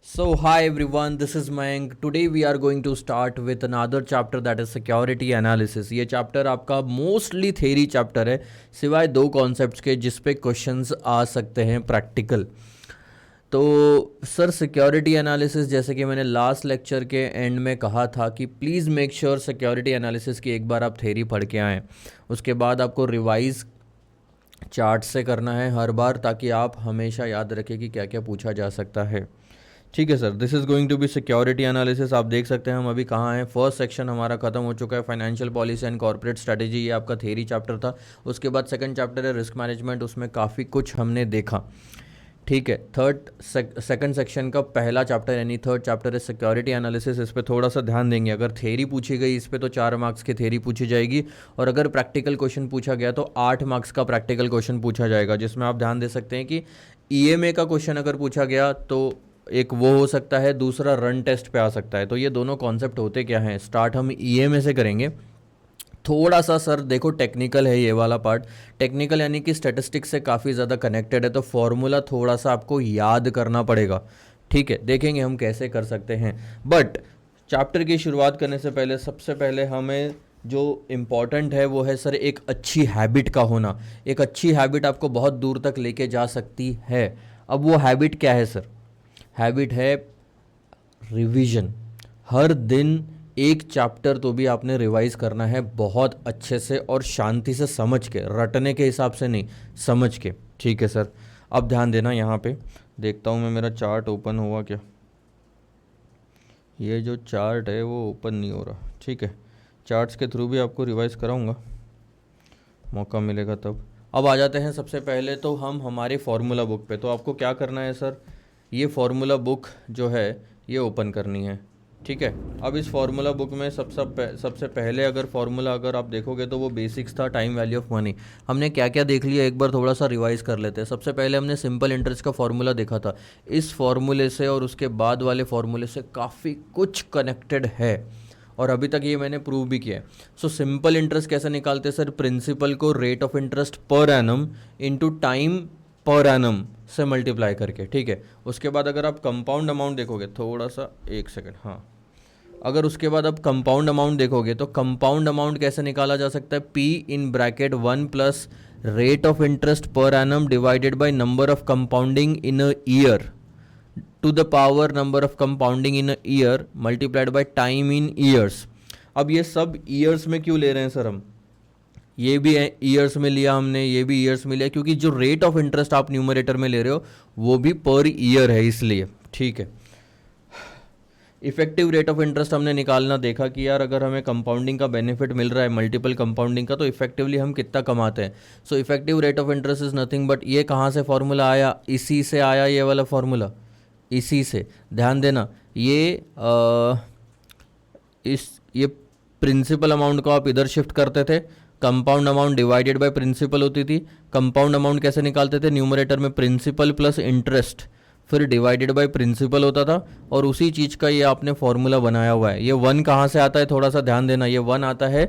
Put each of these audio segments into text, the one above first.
So, hi everyone, this is Mayank. Today we are going to start with another chapter that is security analysis. ये chapter आपका mostly theory chapter है सिवाय दो concepts के जिस पे क्वेश्चंस आ सकते हैं प्रैक्टिकल। तो सर सिक्योरिटी एनालिसिस जैसे कि मैंने लास्ट लेक्चर के एंड में कहा था कि please make sure security analysis की एक बार आप थेरी पढ़ के आएँ, उसके बाद आपको रिवाइज चार्ट से करना है हर बार ताकि आप हमेशा याद रखें कि क्या क्या पूछा जा सकता है। ठीक है sir, this is going to be security analysis. आप देख सकते हैं हम अभी कहाँ हैं। फर्स्ट सेक्शन हमारा खत्म हो चुका है, financial policy and corporate strategy, ये आपका थेरी चैप्टर था। उसके बाद सेकंड चैप्टर है रिस्क मैनेजमेंट, उसमें काफ़ी कुछ हमने देखा। ठीक है, सेकंड सेक्शन का पहला चैप्टर यानी थर्ड चैप्टर है सिक्योरिटी एनालिसिस। इस पर थोड़ा सा ध्यान देंगे। अगर थेरी पूछी गई इस पर तो 4 मार्क्स की थेरी पूछी जाएगी, और अगर प्रैक्टिकल क्वेश्चन पूछा गया तो 8 मार्क्स का प्रैक्टिकल क्वेश्चन पूछा जाएगा, जिसमें आप ध्यान दे सकते हैं कि ईएमए का क्वेश्चन अगर पूछा गया तो एक वो हो सकता है, दूसरा रन टेस्ट पे आ सकता है। तो ये दोनों कॉन्सेप्ट होते क्या हैं, स्टार्ट हम ईएमए से करेंगे। थोड़ा सा सर देखो टेक्निकल है ये वाला पार्ट, टेक्निकल यानी कि स्टैटिस्टिक्स से काफ़ी ज़्यादा कनेक्टेड है, तो फॉर्मूला थोड़ा सा आपको याद करना पड़ेगा। ठीक है, देखेंगे हम कैसे कर सकते हैं। बट चैप्टर की शुरुआत करने से पहले सबसे पहले हमें जो इम्पॉर्टेंट है वो है सर एक अच्छी हैबिट का होना। एक अच्छी हैबिट आपको बहुत दूर तक लेके जा सकती है। अब वो हैबिट क्या है सर? हैबिट है रिवीजन। हर दिन एक चैप्टर तो भी आपने रिवाइज करना है बहुत अच्छे से और शांति से, समझ के, रटने के हिसाब से नहीं, समझ के। ठीक है सर, अब ध्यान देना। यहाँ पे देखता हूँ मैं, मेरा चार्ट ओपन हुआ क्या? ये जो चार्ट है वो ओपन नहीं हो रहा। ठीक है, चार्ट्स के थ्रू भी आपको रिवाइज कराऊंगा, मौका मिलेगा तब। अब आ जाते हैं सबसे पहले तो हम हमारे फार्मूला बुक पे। तो आपको क्या करना है सर, ये फार्मूला बुक जो है ये ओपन करनी है। ठीक है, अब इस फार्मूला बुक में सबसे पहले अगर फार्मूला अगर आप देखोगे तो वो बेसिक्स था, टाइम वैल्यू ऑफ मनी। हमने क्या क्या देख लिया एक बार थोड़ा सा रिवाइज कर लेते हैं। सबसे पहले हमने सिंपल इंटरेस्ट का फार्मूला देखा था। इस फार्मूले से और उसके बाद वाले फार्मूले से काफ़ी कुछ कनेक्टेड है, और अभी तक ये मैंने प्रूव भी किया है। सो सिंपल इंटरेस्ट कैसे निकालते हैं सर? प्रिंसिपल को rate of interest per annum into time per annum से मल्टीप्लाई करके। ठीक है, उसके बाद अगर आप कंपाउंड अमाउंट देखोगे, थोड़ा सा एक सेकंड, हाँ, अगर उसके बाद आप कंपाउंड अमाउंट देखोगे तो कंपाउंड अमाउंट कैसे निकाला जा सकता है? P in bracket 1 plus rate of interest per annum divided by number of compounding in a year to the power number of compounding in a year multiplied by time in years. अब ये सब years में क्यों ले रहे हैं sir हम? ये भी ईयर्स में लिया हमने, ये भी ईयर्स में लिया, क्योंकि जो रेट ऑफ इंटरेस्ट आप न्यूमरेटर में ले रहे हो वो भी पर ईयर है, इसलिए। ठीक है, इफेक्टिव रेट ऑफ इंटरेस्ट हमने निकालना देखा कि यार अगर हमें कंपाउंडिंग का बेनिफिट मिल रहा है, मल्टीपल कंपाउंडिंग का, तो इफेक्टिवली हम कितना कमाते हैं। So effective rate of interest is nothing but, ये कहाँ से फॉर्मूला आया? इसी से आया ये वाला फॉर्मूला, इसी से। ध्यान देना, ये प्रिंसिपल अमाउंट को आप इधर शिफ्ट करते थे, compound amount divided by principal होती थी। कंपाउंड अमाउंट कैसे निकालते थे? न्यूमरेटर में प्रिंसिपल प्लस इंटरेस्ट, फिर डिवाइडेड बाय प्रिंसिपल होता था, और उसी चीज़ का ये आपने फॉर्मूला बनाया हुआ है। ये 1 कहाँ से आता है? थोड़ा सा ध्यान देना, ये 1 आता है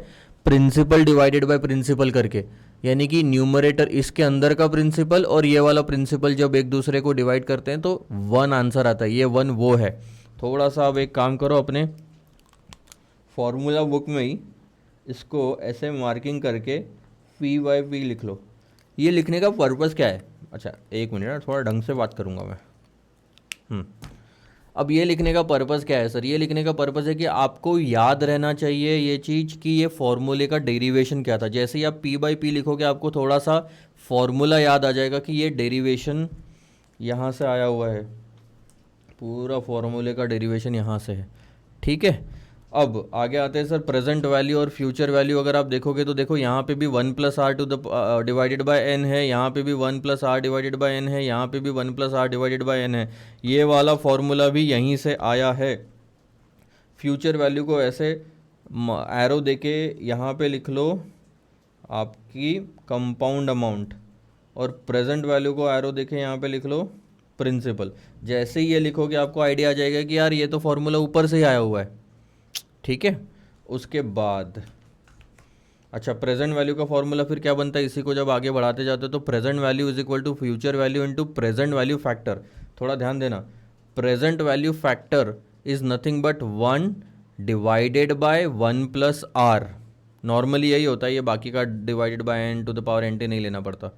प्रिंसिपल डिवाइडेड बाय प्रिंसिपल करके, यानी कि न्यूमरेटर इसके अंदर का प्रिंसिपल और ये वाला प्रिंसिपल जब एक दूसरे को डिवाइड करते हैं तो 1 आंसर आता है। ये 1 वो है। थोड़ा सा अब एक काम करो, अपने फॉर्मूला बुक में ही इसको ऐसे मार्किंग करके पी वाई पी लिख लो। ये लिखने का पर्पज़ क्या है? अच्छा एक मिनट ना, थोड़ा ढंग से बात करूँगा मैं। अब ये लिखने का पर्पज़ क्या है सर? ये लिखने का पर्पज़ है कि आपको याद रहना चाहिए ये चीज़ कि ये फॉर्मूले का डेरिवेशन क्या था। जैसे ही आप पी बाई पी लिखोगे आपको थोड़ा सा फॉर्मूला याद आ जाएगा कि ये डेरिवेशन यहाँ से आया हुआ है, पूरा फॉर्मूले का डेरिवेशन यहाँ से है। ठीक है, अब आगे आते हैं सर प्रेजेंट वैल्यू और फ्यूचर वैल्यू। अगर आप देखोगे तो देखो यहाँ पे भी 1 plus R to the divided by N है, यहाँ पे भी 1 plus R divided by N है, यहाँ पे भी 1 plus R divided by N है। ये वाला फॉर्मूला भी यहीं से आया है। फ्यूचर वैल्यू को ऐसे एरो देके यहाँ पे लिख लो आपकी कंपाउंड अमाउंट, और प्रेजेंट वैल्यू को एरो देके यहाँ पे लिख लो प्रिंसिपल। जैसे ही ये लिखोगे आपको आइडिया आ जाएगा कि यार ये तो फॉर्मूला ऊपर से ही आया हुआ है। ठीक है, उसके बाद अच्छा प्रेजेंट वैल्यू का फॉर्मूला फिर क्या बनता है? इसी को जब आगे बढ़ाते जाते हो तो present value is equal to future value into present value factor. थोड़ा ध्यान देना, present value factor is nothing but 1 divided by 1 plus r. Normally यही होता है, ये बाकी का divided by n to the power n t नहीं लेना पड़ता।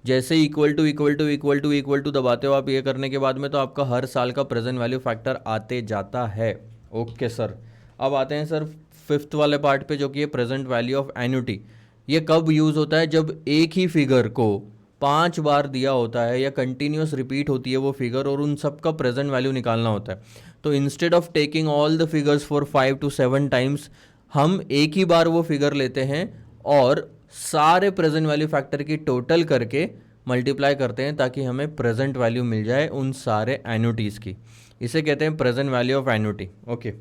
जैसे equal to equal to equal to equal to दबाते हो आप ये करने के बाद में, तो आपका हर साल का प्रेजेंट वैल्यू फैक्टर आते जाता है। ओके सर, अब आते हैं सर फिफ्थ वाले पार्ट पे, जो कि है प्रेजेंट वैल्यू ऑफ एन्युटी। ये कब यूज़ होता है? जब एक ही फिगर को 5 बार दिया होता है या कंटिन्यूस रिपीट होती है वो फिगर, और उन सब का प्रेजेंट वैल्यू निकालना होता है। तो instead of taking all the figures for 5 to 7 times, हम एक ही बार वो फिगर लेते हैं और सारे प्रेजेंट वैल्यू फैक्टर की टोटल करके मल्टीप्लाई करते हैं, ताकि हमें प्रेजेंट वैल्यू मिल जाए उन सारे एन्युटीज़ की। इसे कहते हैं present value of annuity. Okay,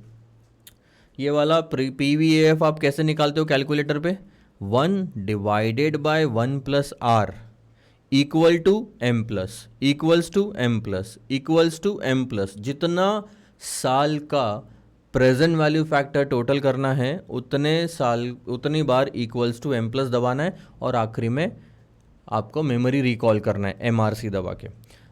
ये वाला PVAF आप कैसे निकालते हो कैलकुलेटर पे? 1 divided by 1 plus r equal to M plus equals to M plus equals to M plus. जितना साल का प्रेजेंट वैल्यू फैक्टर टोटल करना है उतनी बार इक्वल्स टू एम प्लस दबाना है, और आखिरी में आपको मेमोरी रिकॉल करना है MRC दबा के।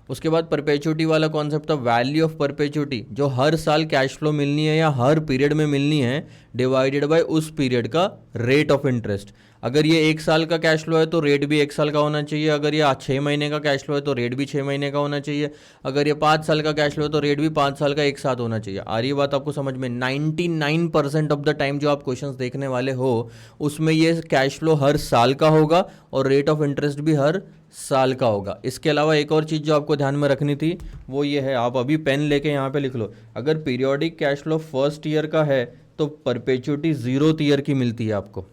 उसके बाद परपेचुटी वाला कॉन्सेप्ट था, वैल्यू ऑफ परपेचुटी, जो हर साल कैश फ्लो मिलनी है या हर पीरियड में मिलनी है, डिवाइडेड बाय उस पीरियड का रेट ऑफ इंटरेस्ट। अगर ये 1 साल का कैश फ्लो है तो रेट भी 1 साल का होना चाहिए, अगर ये 6 महीने का कैश फ्लो है तो रेट भी 6 महीने का होना चाहिए, अगर ये 5 साल का कैश फ्लो है तो रेट भी 5 साल का एक साथ होना चाहिए। आ रही बात आपको समझ में? 99% ऑफ द टाइम जो आप क्वेश्चंस देखने वाले हो उसमें ये कैश फ्लो हर साल का होगा और रेट ऑफ इंटरेस्ट भी हर साल का होगा। इसके अलावा एक और चीज़ जो आपको ध्यान में रखनी थी वो ये है, आप अभी पेन लेके यहाँ पे लिख लो, अगर periodic cash flow first year का है तो परपेचुटी 0th ईयर की मिलती है आपको।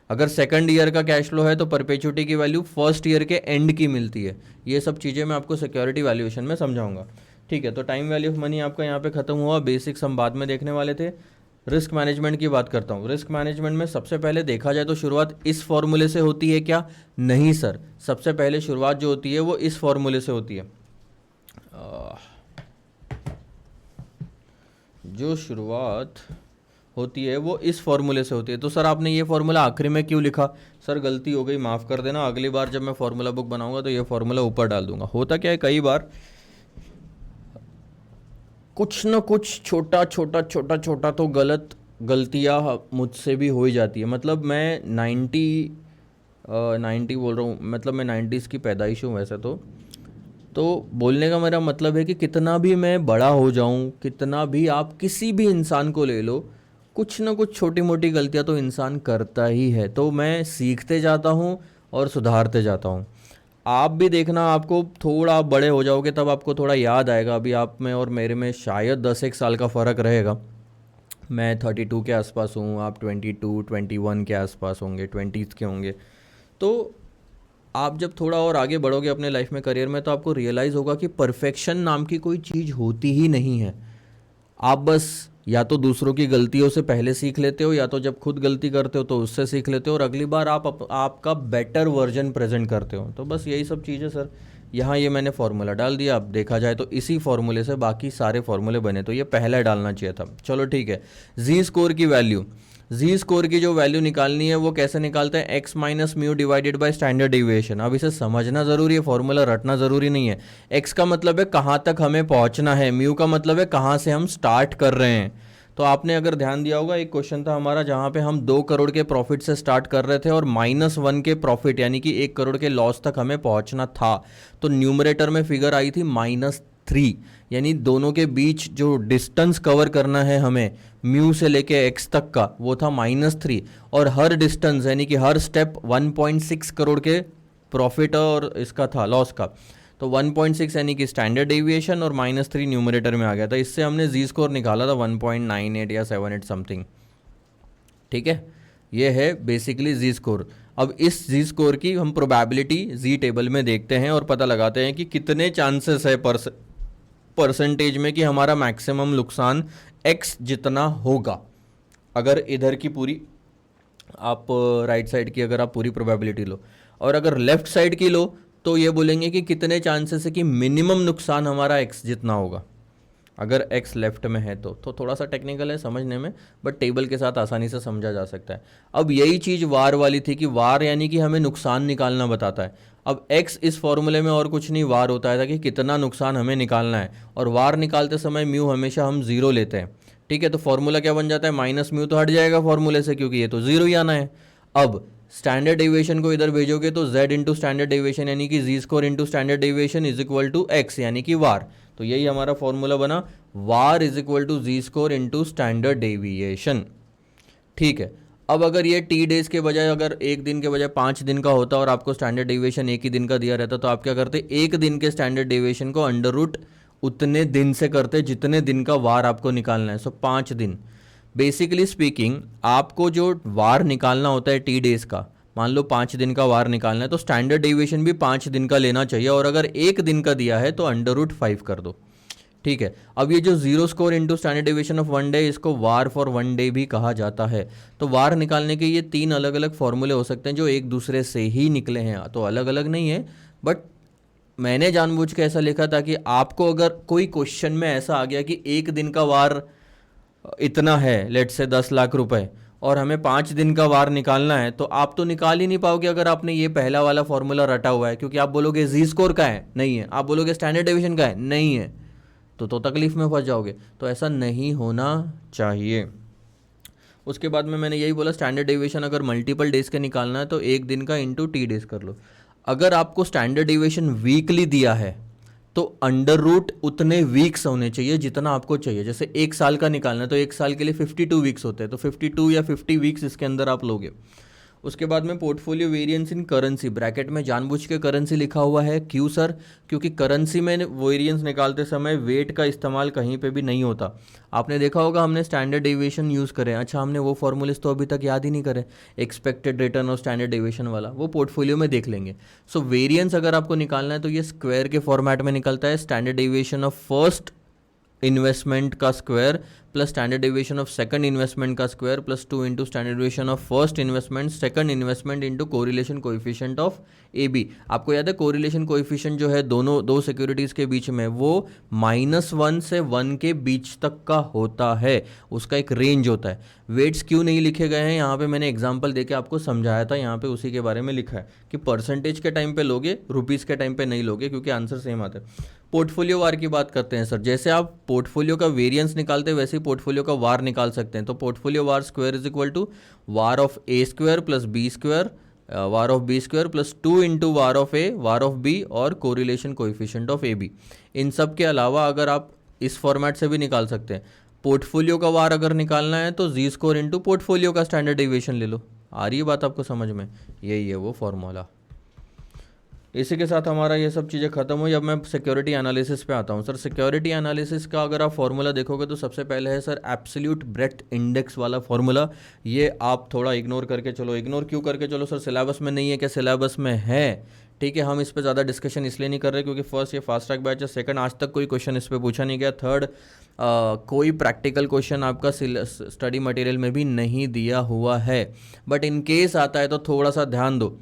अगर सेकंड ईयर का कैश फ्लो है तो परपेचुटी की वैल्यू फर्स्ट ईयर के एंड की मिलती है। ये सब चीज़ें मैं आपको सिक्योरिटी वैल्यूएशन में समझाऊंगा। ठीक है, तो टाइम वैल्यू ऑफ मनी आपका यहाँ पे खत्म हुआ, बेसिक्स हम बाद में देखने वाले थे। रिस्क मैनेजमेंट की बात करता हूँ। रिस्क मैनेजमेंट में सबसे पहले देखा जाए तो शुरुआत इस फॉर्मूले से होती है क्या? नहीं सर, सबसे पहले शुरुआत जो होती है वो इस फॉर्मूले से होती है। जो शुरुआत होती है वो इस फॉर्मूले से होती है। तो सर आपने ये फॉर्मूला आखिरी में क्यों लिखा? सर गलती हो गई, माफ़ कर देना, अगली बार जब मैं फॉर्मूला बुक बनाऊंगा तो ये फॉर्मूला ऊपर डाल दूंगा। होता क्या है, कई बार कुछ ना कुछ छोटा छोटा तो गलतियाँ मुझसे भी हो ही जाती है। मतलब मैं 90 बोल रहा हूँ, मतलब मैं 90s की पैदाइश हूँ वैसे तो बोलने का मेरा मतलब है कि कितना भी मैं बड़ा हो जाऊँ, कितना भी आप किसी भी इंसान को ले लो, कुछ ना कुछ छोटी मोटी गलतियाँ तो इंसान करता ही है। तो मैं सीखते जाता हूँ और सुधारते जाता हूँ। आप भी देखना, आपको थोड़ा आप बड़े हो जाओगे तब आपको थोड़ा याद आएगा। अभी आप में और मेरे में शायद 10 साल का फ़र्क रहेगा। मैं 32 के आसपास हूँ, आप 22 21 के आसपास होंगे, 20s के होंगे। तो आप जब थोड़ा और आगे बढ़ोगे अपने लाइफ में, करियर में, तो आपको रियलाइज़ होगा कि परफेक्शन नाम की कोई चीज़ होती ही नहीं है। आप बस या तो दूसरों की गलतियों से पहले सीख लेते हो, या तो जब खुद गलती करते हो तो उससे सीख लेते हो, और अगली बार आपका बेटर वर्जन प्रेजेंट करते हो। तो बस यही सब चीज़ है सर। यहाँ ये मैंने फार्मूला डाल दिया। अब देखा जाए तो इसी फार्मूले से बाकी सारे फार्मूले बने, तो ये पहला डालना चाहिए था। चलो ठीक है, जी स्कोर की वैल्यू, जी स्कोर की जो वैल्यू निकालनी है वो कैसे निकालते हैं? X minus mu divided by standard deviation. अब इसे समझना ज़रूरी है, फॉर्मूला रटना ज़रूरी नहीं है। एक्स का मतलब है कहाँ तक हमें पहुँचना है, म्यू का मतलब है कहाँ से हम स्टार्ट कर रहे हैं। तो आपने अगर ध्यान दिया होगा, एक क्वेश्चन था हमारा जहाँ पे हम 2 करोड़ के प्रॉफिट से स्टार्ट कर रहे थे और -1 के प्रॉफिट यानी कि 1 करोड़ के लॉस तक हमें पहुँचना था। तो न्यूमरेटर में फिगर आई थी -3, यानी दोनों के बीच जो डिस्टेंस कवर करना है हमें म्यू से लेके एक्स तक का, वो था -3, और हर डिस्टेंस यानी कि हर स्टेप 1.6 करोड़ के प्रॉफिट और इसका था लॉस का। तो 1.6 यानी कि स्टैंडर्ड डेविएशन और -3 न्यूमरेटर में आ गया था। इससे हमने जी स्कोर निकाला था 1.98 या 78 समथिंग। ठीक है, ये है बेसिकली जी स्कोर। अब इस जी स्कोर की हम प्रोबेबिलिटी जी टेबल में देखते हैं और पता लगाते हैं कि कितने चांसेस है परसेंटेज में कि हमारा मैक्सिमम नुकसान एक्स जितना होगा। अगर इधर की पूरी आप राइट साइड की अगर आप पूरी प्रोबेबिलिटी लो, और अगर लेफ्ट साइड की लो, तो ये बोलेंगे कि कितने चांसेस है कि मिनिमम नुकसान हमारा एक्स जितना होगा। अगर x लेफ्ट में है तो थोड़ा सा टेक्निकल है समझने में, बट टेबल के साथ आसानी से समझा जा सकता है। अब यही चीज़ वार वाली थी कि वार यानी कि हमें नुकसान निकालना बताता है। अब x इस फॉर्मूले में और कुछ नहीं वार होता है कि कितना नुकसान हमें निकालना है, और वार निकालते समय म्यू हमेशा हम जीरो लेते हैं, ठीक है। तो फॉर्मूला क्या बन जाता है, माइनस म्यू तो हट जाएगा फॉर्मूले से क्योंकि ये तो जीरो ही आना है। अब स्टैंडर्ड डेविएशन को इधर भेजोगे तो z इंटू स्टैंडर्ड डेविएशन यानी कि Z score into standard deviation is equal to X यानी कि वार। तो यही हमारा फॉर्मूला बना, var is equal to Z score into standard deviation, ठीक है। अब अगर ये टी डेज के बजाय अगर एक दिन के बजाय 5 दिन का होता और आपको स्टैंडर्ड डेविएशन एक ही दिन का दिया रहता तो आप क्या करते, एक दिन के स्टैंडर्ड डेविएशन को अंडर रूट उतने दिन से करते जितने दिन का वार आपको निकालना है। सो 5 दिन। बेसिकली स्पीकिंग आपको जो वार निकालना होता है टी डेज का, मान लो 5 दिन का वार निकालना है तो स्टैंडर्ड डेविएशन भी 5 दिन का लेना चाहिए, और अगर एक दिन का दिया है तो अंडर रूट 5 कर दो, ठीक है। अब ये जो zero score into standard deviation of one day, इसको वार फॉर वन डे भी कहा जाता है। तो वार निकालने के ये 3 अलग अलग फॉर्मूले हो सकते हैं जो एक दूसरे से ही निकले हैं, तो अलग अलग नहीं है, बट मैंने जानबूझ के ऐसा लिखा था कि आपको अगर कोई क्वेश्चन में ऐसा आ गया कि एक दिन का वार इतना है, लेट से 10 लाख रुपए, और हमें 5 दिन का वार निकालना है, तो आप तो निकाल ही नहीं पाओगे अगर आपने ये पहला वाला फॉर्मूला रटा हुआ है, क्योंकि आप बोलोगे जी स्कोर का है, नहीं है, आप बोलोगे स्टैंडर्ड डेविएशन का है, नहीं है, तो तकलीफ में फंस जाओगे। तो ऐसा नहीं होना चाहिए। उसके बाद में मैंने यही बोला, स्टैंडर्ड डेविएशन अगर मल्टीपल डेज के निकालना है तो एक दिन का इंटू टी डेज कर लो। अगर आपको स्टैंडर्ड डेविएशन वीकली दिया है तो अंडर रूट उतने वीक्स होने चाहिए जितना आपको चाहिए। जैसे एक साल का निकालना है तो एक साल के लिए 52 वीक्स होते हैं, तो 52 या 50 वीक्स इसके अंदर आप लोगे। उसके बाद में पोर्टफोलियो वेरिएंस इन करेंसी, ब्रैकेट में जानबूझ के करेंसी लिखा हुआ है, क्यों सर? क्योंकि करेंसी में वेरिएंस निकालते समय वेट का इस्तेमाल कहीं पे भी नहीं होता। आपने देखा होगा हमने स्टैंडर्ड डेविएशन यूज़ करे, अच्छा हमने वो फॉर्मूलेस तो अभी तक याद ही नहीं करे, एक्सपेक्टेड रिटर्न और स्टैंडर्ड डेविएशन वाला, वो पोर्टफोलियो में देख लेंगे। सो वेरिएंस अगर आपको निकालना है तो ये स्क्वायर के फॉर्मेट में निकलता है, standard deviation of first investment का square plus standard deviation of second investment का square plus 2 into standard deviation of first investment second investment into correlation coefficient of A B. आपको याद है कोरिलेशन कोएफिशिएंट जो है दोनों दो सिक्योरिटीज़ के बीच में वो -1 से 1 के बीच तक का होता है, उसका एक रेंज होता है। वेट्स क्यों नहीं लिखे गए हैं यहाँ पे, मैंने एग्जाम्पल देके आपको समझाया था, यहाँ पे उसी के बारे में लिखा है कि परसेंटेज के टाइम पे लोगे, रुपीज़ के टाइम पे नहीं लोगे, क्योंकि आंसर सेम आता है। पोर्टफोलियो वार की बात करते हैं सर, जैसे आप पोर्टफोलियो का वेरिएंस निकालते हैं वैसे ही पोर्टफोलियो का वार निकाल सकते हैं। तो portfolio var square is equal to var of A square plus B square, var of B square plus 2 into var of A, var of B और correlation coefficient of A B. इन सब के अलावा अगर आप इस फॉर्मेट से भी निकाल सकते हैं। पोर्टफोलियो का वार अगर निकालना है तो जी स्कोर इंटू पोर्टफोलियो का स्टैंडर्ड डेविएशन ले लो। आ रही है बात आपको समझ में? यही है वो फॉर्मूला। इसी के साथ हमारा ये सब चीज़ें खत्म हुई। अब मैं सिक्योरिटी एनालिसिस पे आता हूँ। सर सिक्योरिटी एनालिसिस का अगर आप फॉर्मूला देखोगे तो सबसे पहले है सर एब्सोल्यूट ब्रेथ इंडेक्स वाला फॉर्मूला। ये आप थोड़ा इग्नोर करके चलो। इग्नोर क्यों करके चलो सर? सिलेबस में नहीं है क्या? सिलेबस में है, ठीक है। हम इस पर ज़्यादा डिस्कशन इसलिए नहीं कर रहे क्योंकि फर्स्ट ये फास्ट ट्रैक बैच है, सेकंड आज तक कोई क्वेश्चन इस पर पूछा नहीं गया, थर्ड कोई प्रैक्टिकल क्वेश्चन आपका स्टडी मटेरियल में भी नहीं दिया हुआ है। बट इन केस आता है तो थोड़ा सा ध्यान दो।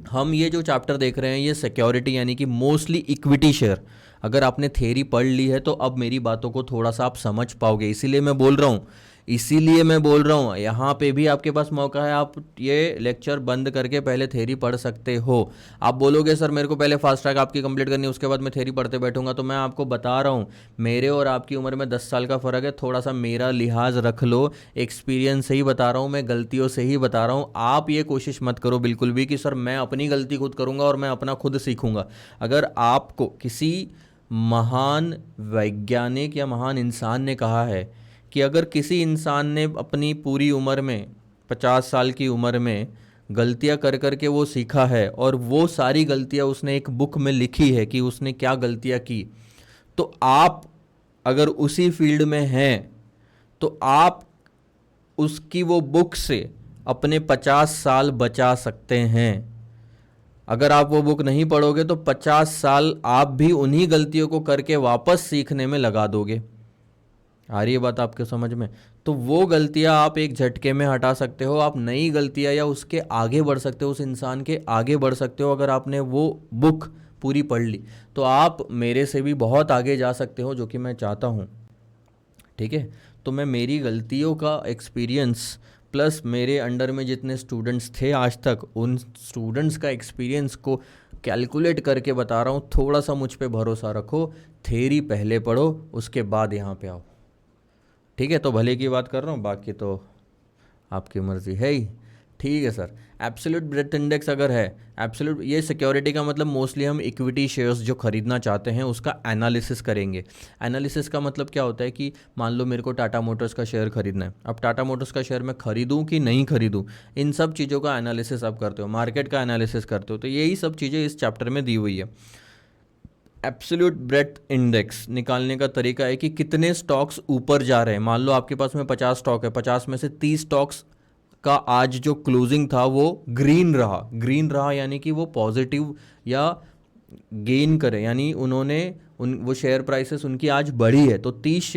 हम ये जो चैप्टर देख रहे हैं ये सिक्योरिटी यानी कि मोस्टली इक्विटी शेयर, अगर आपने थ्योरी पढ़ ली है तो अब मेरी बातों को थोड़ा सा आप समझ पाओगे, इसीलिए मैं बोल रहा हूँ। यहाँ पे भी आपके पास मौका है, आप ये लेक्चर बंद करके पहले थ्योरी पढ़ सकते हो। आप बोलोगे सर मेरे को पहले फास्ट ट्रैक आपकी कंप्लीट करनी है उसके बाद मैं थ्योरी पढ़ते बैठूंगा, तो मैं आपको बता रहा हूँ मेरे और आपकी उम्र में 10 साल का फ़र्क है, थोड़ा सा मेरा लिहाज रख लो। एक्सपीरियंस से ही बता रहा हूँ, मैं गलतियों से ही बता रहा हूँ। आप ये कोशिश मत करो बिल्कुल भी कि सर मैं अपनी गलती खुद करूँगा और मैं अपना खुद सीखूँगा। अगर आपको किसी महान वैज्ञानिक या महान इंसान ने कहा है कि अगर किसी इंसान ने अपनी पूरी उम्र में 50 साल की उम्र में गलतियां कर करके वो सीखा है और वो सारी गलतियां उसने एक बुक में लिखी है कि उसने क्या गलतियां की, तो आप अगर उसी फील्ड में हैं तो आप उसकी वो बुक से अपने 50 साल बचा सकते हैं। अगर आप वो बुक नहीं पढ़ोगे तो 50 साल आप भी उन्हीं गलतियों को करके वापस सीखने में लगा दोगे। आ रही है बात आपके समझ में? तो वो गलतियां आप एक झटके में हटा सकते हो, आप नई गलतियां या उसके आगे बढ़ सकते हो, उस इंसान के आगे बढ़ सकते हो। अगर आपने वो बुक पूरी पढ़ ली तो आप मेरे से भी बहुत आगे जा सकते हो, जो कि मैं चाहता हूँ। ठीक है। तो मैं मेरी गलतियों का एक्सपीरियंस प्लस मेरे अंडर में जितने स्टूडेंट्स थे आज तक, उन स्टूडेंट्स का एक्सपीरियंस को कैलकुलेट करके बता रहा हूँ। थोड़ा सा मुझ पे भरोसा रखो, थेरी पहले पढ़ो उसके बाद यहाँ पे आओ, ठीक है। तो भले की बात कर रहा हूँ, बाकी तो आपकी मर्ज़ी है ही। ठीक है सर। एब्सोल्यूट ब्रेथ इंडेक्स अगर है, एब्सोल्यूट ये सिक्योरिटी का मतलब मोस्टली हम इक्विटी शेयर्स जो खरीदना चाहते हैं उसका एनालिसिस करेंगे। एनालिसिस का मतलब क्या होता है कि मान लो मेरे को टाटा मोटर्स का शेयर खरीदना है, अब टाटा मोटर्स का शेयर मैं खरीदूं कि नहीं खरीदूं, इन सब चीज़ों का एनालिसिस आप करते हो, मार्केट का एनालिसिस करते हो। तो यही सब चीज़ें इस चैप्टर में दी हुई है। एब्सोल्यूट ब्रेथ इंडेक्स निकालने का तरीका है कि कितने स्टॉक्स ऊपर जा रहे हैं। मान लो आपके पास में 50 स्टॉक है, 50 में से 30 स्टॉक्स का आज जो क्लोजिंग था वो ग्रीन रहा। ग्रीन रहा यानी कि वो पॉजिटिव या गेन करे, यानी उन्होंने वो शेयर प्राइसेस उनकी आज बढ़ी है। तो 30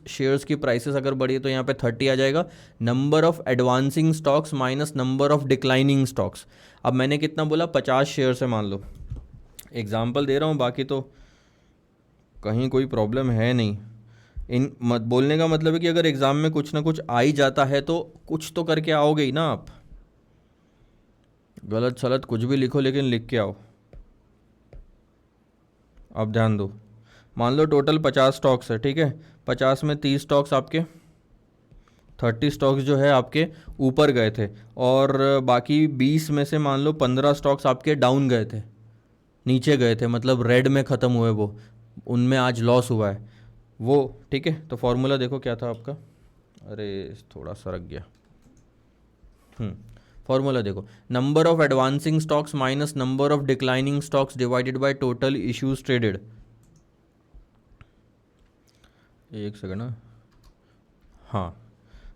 शेयर्स की प्राइसेस अगर बढ़ी है तो यहाँ पे 30 आ जाएगा। Number of advancing stocks minus number of declining stocks. अब मैंने कितना बोला, 50 शेयर्स है मान लो, एग्जाम्पल दे रहा हूँ, बाकी तो कहीं कोई प्रॉब्लम है नहीं। इन मत बोलने का मतलब है कि अगर एग्ज़ाम में कुछ ना कुछ आ ही जाता है तो कुछ तो करके आओगे ही ना आप। गलत सलत कुछ भी लिखो लेकिन लिख के आओ। अब ध्यान दो, मान लो टोटल 50 स्टॉक्स है, ठीक है। 50 में 30 स्टॉक्स आपके, 30 स्टॉक्स जो है आपके ऊपर गए थे, और बाकी 20 में से मान लो 15 स्टॉक्स आपके डाउन गए थे, नीचे गए थे, मतलब रेड में ख़त्म हुए वो, उनमें आज लॉस हुआ है वो, ठीक है। तो फॉर्मूला देखो क्या था आपका, अरे थोड़ा सा रख गया। फॉर्मूला देखो, number of advancing stocks minus number of declining stocks divided by total issues traded. एक सेकंड ना, हाँ,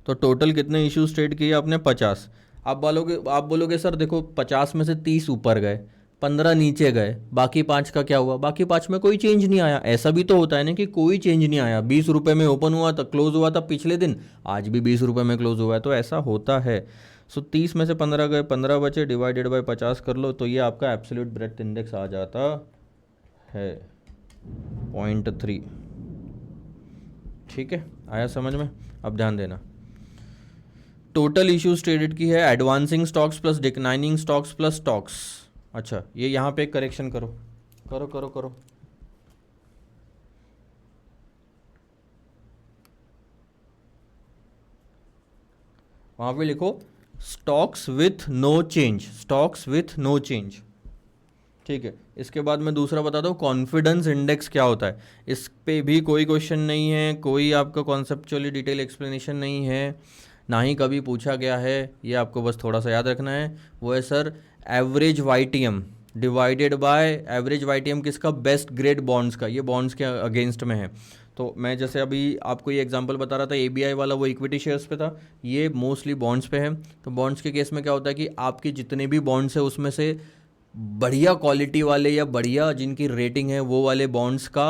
तो टोटल कितने इश्यूज ट्रेड किए आपने, 50। आप बोलोगे सर देखो 50 में से 30 ऊपर गए, 15 नीचे गए, बाकी 5 का क्या हुआ, बाकी 5 में कोई चेंज नहीं आया। ऐसा भी तो होता है ना कि कोई चेंज नहीं आया, 20 रुपये में ओपन हुआ था, क्लोज हुआ था पिछले दिन, आज भी 20 रुपये में क्लोज हुआ है, तो ऐसा होता है। सो 30 में से 15 गए, 15 बचे, डिवाइडेड बाय 50 कर लो, तो ये आपका एब्सोल्यूट ब्रेथ इंडेक्स आ जाता है 0.3। ठीक है, आया समझ में। अब ध्यान देना, टोटल इश्यूज ट्रेडेड की है advancing stocks plus declining stocks plus stocks. अच्छा, ये यहाँ पे एक करेक्शन करो, करो करो करो। वहाँ पे लिखो stocks with no change, stocks with no change, ठीक है। इसके बाद मैं दूसरा बताता हूँ, कॉन्फिडेंस इंडेक्स क्या होता है। इस पे भी कोई क्वेश्चन नहीं है, कोई आपका कॉन्सेप्चुअली डिटेल एक्सप्लेनेशन नहीं है, ना ही कभी पूछा गया है। ये आपको बस थोड़ा सा याद रखना है। वो है sir average YTM divided by average YTM किसका, बेस्ट ग्रेड बॉन्ड्स का। ये बॉन्ड्स के अगेंस्ट में है। तो मैं जैसे अभी आपको ये एग्जांपल बता रहा था, एबीआई वाला वो इक्विटी शेयर्स पे था, ये मोस्टली बॉन्ड्स पे है। तो बॉन्ड्स के केस में क्या होता है कि आपके जितने भी बॉन्ड्स है उसमें से बढ़िया क्वालिटी वाले या बढ़िया जिनकी रेटिंग है वो वाले बॉन्ड्स का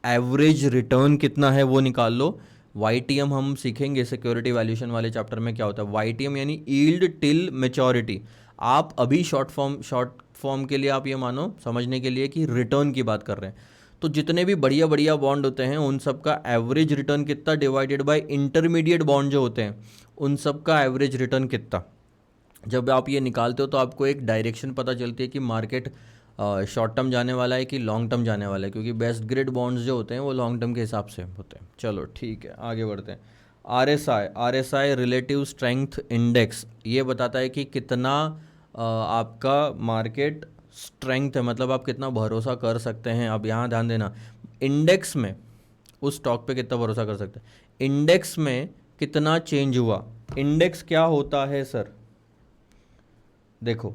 एवरेज रिटर्न कितना है वो निकाल लो। वाईटीएम हम सीखेंगे सिक्योरिटी वैल्यूएशन वाले चैप्टर में क्या होता है। वाईटीएम यानी यील्ड टिल मैच्योरिटी। आप अभी शॉर्ट फॉर्म के लिए आप ये मानो समझने के लिए कि रिटर्न की बात कर रहे हैं। तो जितने भी बढ़िया बढ़िया बॉन्ड होते हैं उन सब का एवरेज रिटर्न कितना डिवाइडेड बाय इंटरमीडिएट बॉन्ड जो होते हैं उन सब का एवरेज रिटर्न कितना। जब आप ये निकालते हो तो आपको एक डायरेक्शन पता चलती है कि मार्केट शॉर्ट टर्म जाने वाला है कि लॉन्ग टर्म जाने वाला है, क्योंकि बेस्ट ग्रेड बॉन्ड्स जो होते हैं वो लॉन्ग टर्म के हिसाब से होते हैं। चलो ठीक है, आगे बढ़ते हैं। आरएसआई रिलेटिव स्ट्रेंथ इंडेक्स ये बताता है कि कितना आपका मार्केट स्ट्रेंथ है, मतलब आप कितना भरोसा कर सकते हैं। अब यहाँ ध्यान देना, इंडेक्स में उस स्टॉक पे कितना भरोसा कर सकते हैं, इंडेक्स में कितना चेंज हुआ। इंडेक्स क्या होता है सर, देखो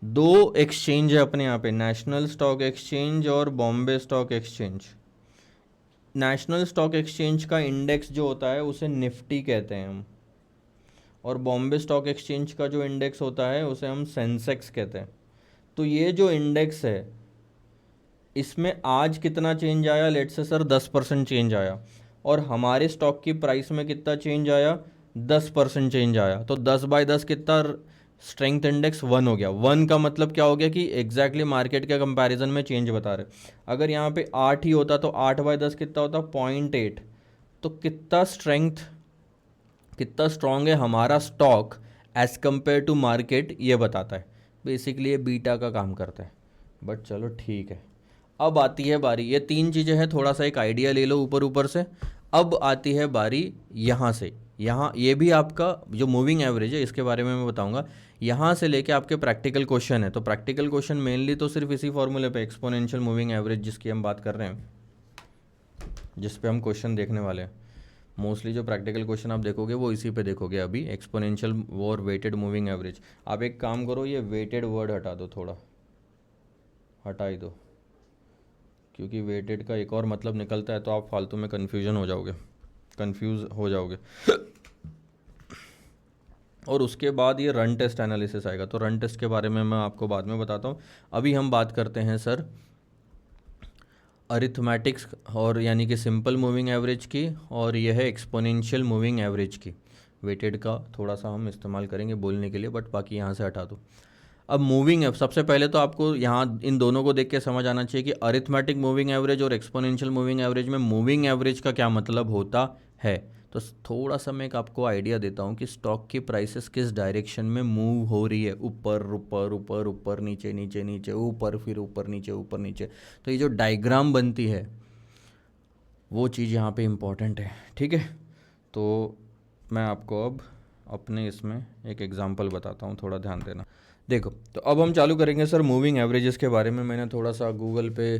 दो एक्सचेंज है अपने यहाँ पे, नेशनल स्टॉक एक्सचेंज और Bombay stock exchange. National stock exchange का इंडेक्स जो होता है उसे निफ्टी कहते हैं हम, और बॉम्बे स्टॉक एक्सचेंज का जो इंडेक्स होता है उसे हम सेंसेक्स कहते हैं। तो ये जो इंडेक्स है इसमें आज कितना चेंज आया, लेट्स से सर 10% चेंज आया, और हमारे स्टॉक की प्राइस में कितना चेंज आया, 10% चेंज आया। तो 10/10 कितना, स्ट्रेंथ इंडेक्स 1 हो गया। 1 का मतलब क्या हो गया कि एग्जैक्टली मार्केट के कंपैरिजन में चेंज बता रहे। अगर यहाँ पे 8 ही होता तो 8/10 कितना होता, 0.8। तो कितना स्ट्रांग है हमारा stock as compare to market, ये बताता है। बेसिकली ये बीटा का काम करता है, बट चलो ठीक है। अब आती है बारी, ये तीन चीज़ें हैं, थोड़ा सा एक आइडिया ले लो ऊपर ऊपर से। अब आती है बारी यहाँ से, यहाँ ये भी आपका जो मूविंग एवरेज है इसके बारे में मैं बताऊंगा। यहाँ से लेके आपके प्रैक्टिकल क्वेश्चन है, तो प्रैक्टिकल क्वेश्चन मेनली तो सिर्फ इसी फॉर्मूले पे, एक्सपोनेंशियल मूविंग एवरेज जिसकी हम बात कर रहे हैं, जिस पे हम क्वेश्चन देखने वाले हैं। मोस्टली जो प्रैक्टिकल क्वेश्चन आप देखोगे वो इसी पे देखोगे अभी, एक्सपोनेंशियल और वेटेड मूविंग एवरेज। आप एक काम करो, ये वेटेड वर्ड हटा दो, थोड़ा हटा ही दो, क्योंकि वेटेड का एक और मतलब निकलता है तो आप फालतू में कंफ्यूज हो जाओगे। और उसके बाद ये रन टेस्ट एनालिसिस आएगा, तो रन टेस्ट के बारे में मैं आपको बाद में बताता हूँ। अभी हम बात करते हैं सर अरिथमेटिक्स, और यानी कि सिंपल मूविंग एवरेज की, और यह है एक्सपोनेंशियल मूविंग एवरेज की। वेटेड का थोड़ा सा हम इस्तेमाल करेंगे बोलने के लिए, बट बाकी यहाँ से हटा दो। अब मूविंग है, सबसे पहले तो आपको यहाँ इन दोनों को देख के समझ आना चाहिए कि अरिथमेटिक मूविंग एवरेज और एक्सपोनेंशियल मूविंग एवरेज में मूविंग एवरेज का क्या मतलब होता है। तो थोड़ा सा मैं एक आपको आइडिया देता हूँ कि स्टॉक की प्राइसेस किस डायरेक्शन में मूव हो रही है, ऊपर ऊपर ऊपर ऊपर, नीचे नीचे नीचे, ऊपर, फिर ऊपर नीचे। तो ये जो डायग्राम बनती है वो चीज़ यहाँ पे इम्पॉर्टेंट है, ठीक है। तो मैं आपको अब अपने इसमें एक एग्जांपल बताता हूँ, थोड़ा ध्यान देना। देखो, तो अब हम चालू करेंगे सर मूविंग एवरेजेस के बारे में। मैंने थोड़ा सा गूगल पे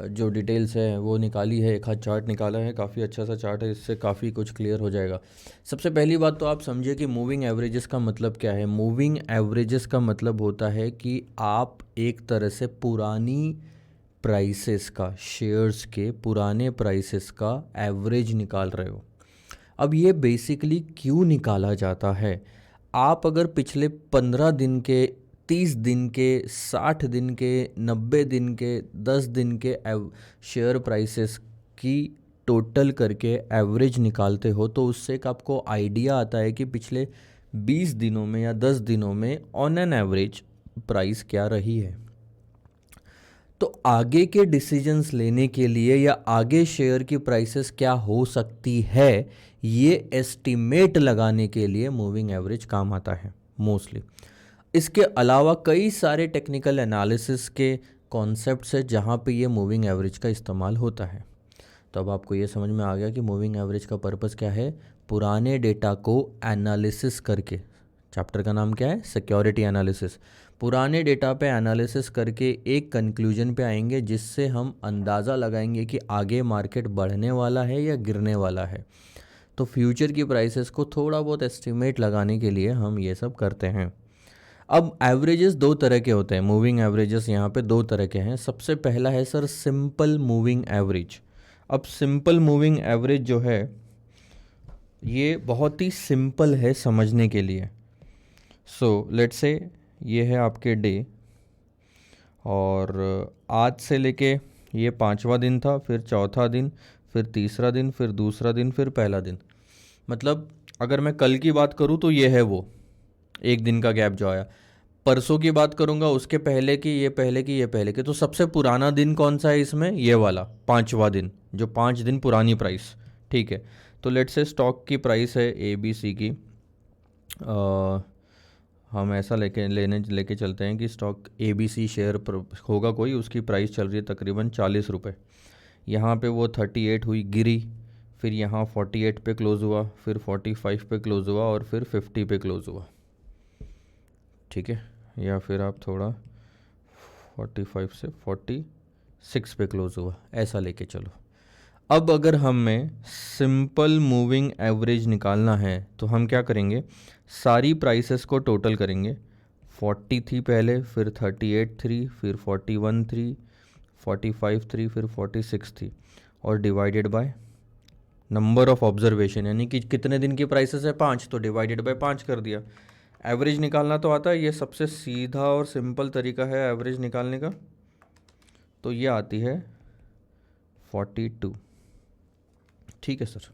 जो डिटेल्स है वो निकाली है, एक आध चार्ट निकाला है, काफ़ी अच्छा सा चार्ट है, इससे काफ़ी कुछ क्लियर हो जाएगा। सबसे पहली बात तो आप समझिए कि मूविंग एवरेजेस का मतलब क्या है। मूविंग एवरेजेस का मतलब होता है कि आप एक तरह से पुरानी प्राइसेस का, शेयर्स के पुराने प्राइसेस का एवरेज निकाल रहे हो। अब ये बेसिकली क्यों निकाला जाता है, आप अगर पिछले 15 दिन के, 30 दिन के, 60 दिन के, 90 दिन के, 10 दिन के शेयर प्राइसेस की टोटल करके एवरेज निकालते हो, तो उससे एक आपको आइडिया आता है कि पिछले 20 दिनों में या 10 दिनों में ऑन एन एवरेज प्राइस क्या रही है। तो आगे के डिसीजंस लेने के लिए या आगे शेयर की प्राइसेस क्या हो सकती है, ये एस्टिमेट लगाने के लिए मूविंग एवरेज काम आता है मोस्टली। इसके अलावा कई सारे टेक्निकल एनालिसिस के कॉन्सेप्ट्स है जहाँ पे ये मूविंग एवरेज का इस्तेमाल होता है। तो अब आपको ये समझ में आ गया कि मूविंग एवरेज का पर्पस क्या है। पुराने डेटा को एनालिसिस करके, चैप्टर का नाम क्या है, सिक्योरिटी एनालिसिस। पुराने डेटा पे एनालिसिस करके एक कंक्लूजन पे आएंगे जिससे हम अंदाज़ा लगाएंगे कि आगे मार्केट बढ़ने वाला है या गिरने वाला है। तो फ्यूचर की प्राइसेस को थोड़ा बहुत एस्टिमेट लगाने के लिए हम ये सब करते हैं। अब एवरेजेस दो तरह के होते हैं, मूविंग एवरेजेस यहाँ पे दो तरह के हैं। सबसे पहला है सर सिंपल मूविंग एवरेज। अब सिंपल मूविंग एवरेज जो है ये बहुत ही सिंपल है समझने के लिए। सो लेट्स से ये है आपके डे, और आज से लेके ये 5वां दिन था, फिर चौथा दिन, फिर तीसरा दिन, फिर दूसरा दिन, फिर पहला दिन। मतलब अगर मैं कल की बात करूँ तो ये है वो एक दिन का गैप जो आया। परसों की बात करूंगा उसके पहले की, ये पहले की, ये पहले की। तो सबसे पुराना दिन कौन सा है इसमें, ये वाला 5वां दिन, जो 5 दिन पुरानी प्राइस, ठीक है। तो लेट्स से स्टॉक की प्राइस है ABC की, हम ऐसा लेके चलते हैं कि स्टॉक ABC शेयर होगा कोई, उसकी प्राइस चल रही है तकरीबन 40 रुपये। यहाँ पे वो 38 हुई, गिरी, फिर यहाँ 48 पे क्लोज़ हुआ, फिर 45 पे क्लोज़ हुआ, और फिर 50 पे क्लोज़ हुआ, ठीक है। या फिर आप थोड़ा 45 से 46 पे क्लोज़ हुआ, ऐसा लेके चलो। अब अगर हमें सिंपल मूविंग एवरेज निकालना है तो हम क्या करेंगे, सारी प्राइसेस को टोटल करेंगे। 40 थी पहले, फिर 38 थी, फिर 41 थी, 45 थी, फिर 46 थी, और divided by number of observation, यानी कि कितने दिन की प्राइसेस है 5, तो डिवाइडेड बाय 5 कर दिया। एवरेज निकालना तो आता है, ये सबसे सीधा और सिंपल तरीका है एवरेज निकालने का। तो ये आती है 42, ठीक है सर।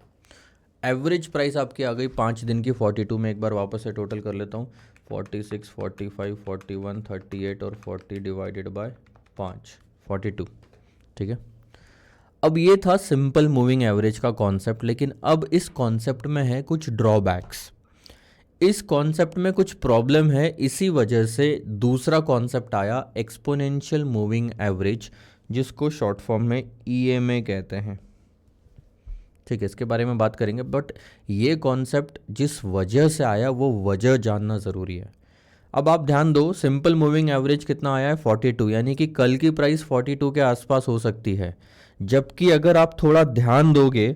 एवरेज प्राइस आपकी आ गई 5 दिन की 42 में। एक बार वापस से टोटल कर लेता हूँ, 46, 45, 41, 38 और 40 डिवाइडेड बाय 5, 42, ठीक है। अब ये था सिंपल मूविंग एवरेज का कॉन्सेप्ट, लेकिन अब इस कॉन्सेप्ट में है कुछ ड्रॉबैक्स, इस कॉन्सेप्ट में कुछ प्रॉब्लम है। इसी वजह से दूसरा कॉन्सेप्ट आया एक्सपोनेंशियल मूविंग एवरेज, जिसको शॉर्ट फॉर्म में EMA कहते हैं। ठीक है, इसके बारे में बात करेंगे, बट ये कॉन्सेप्ट जिस वजह से आया वो वजह जानना ज़रूरी है। अब आप ध्यान दो, सिंपल मूविंग एवरेज कितना आया है 42, यानी कि कल की प्राइस 42 के आसपास हो सकती है। जबकि अगर आप थोड़ा ध्यान दोगे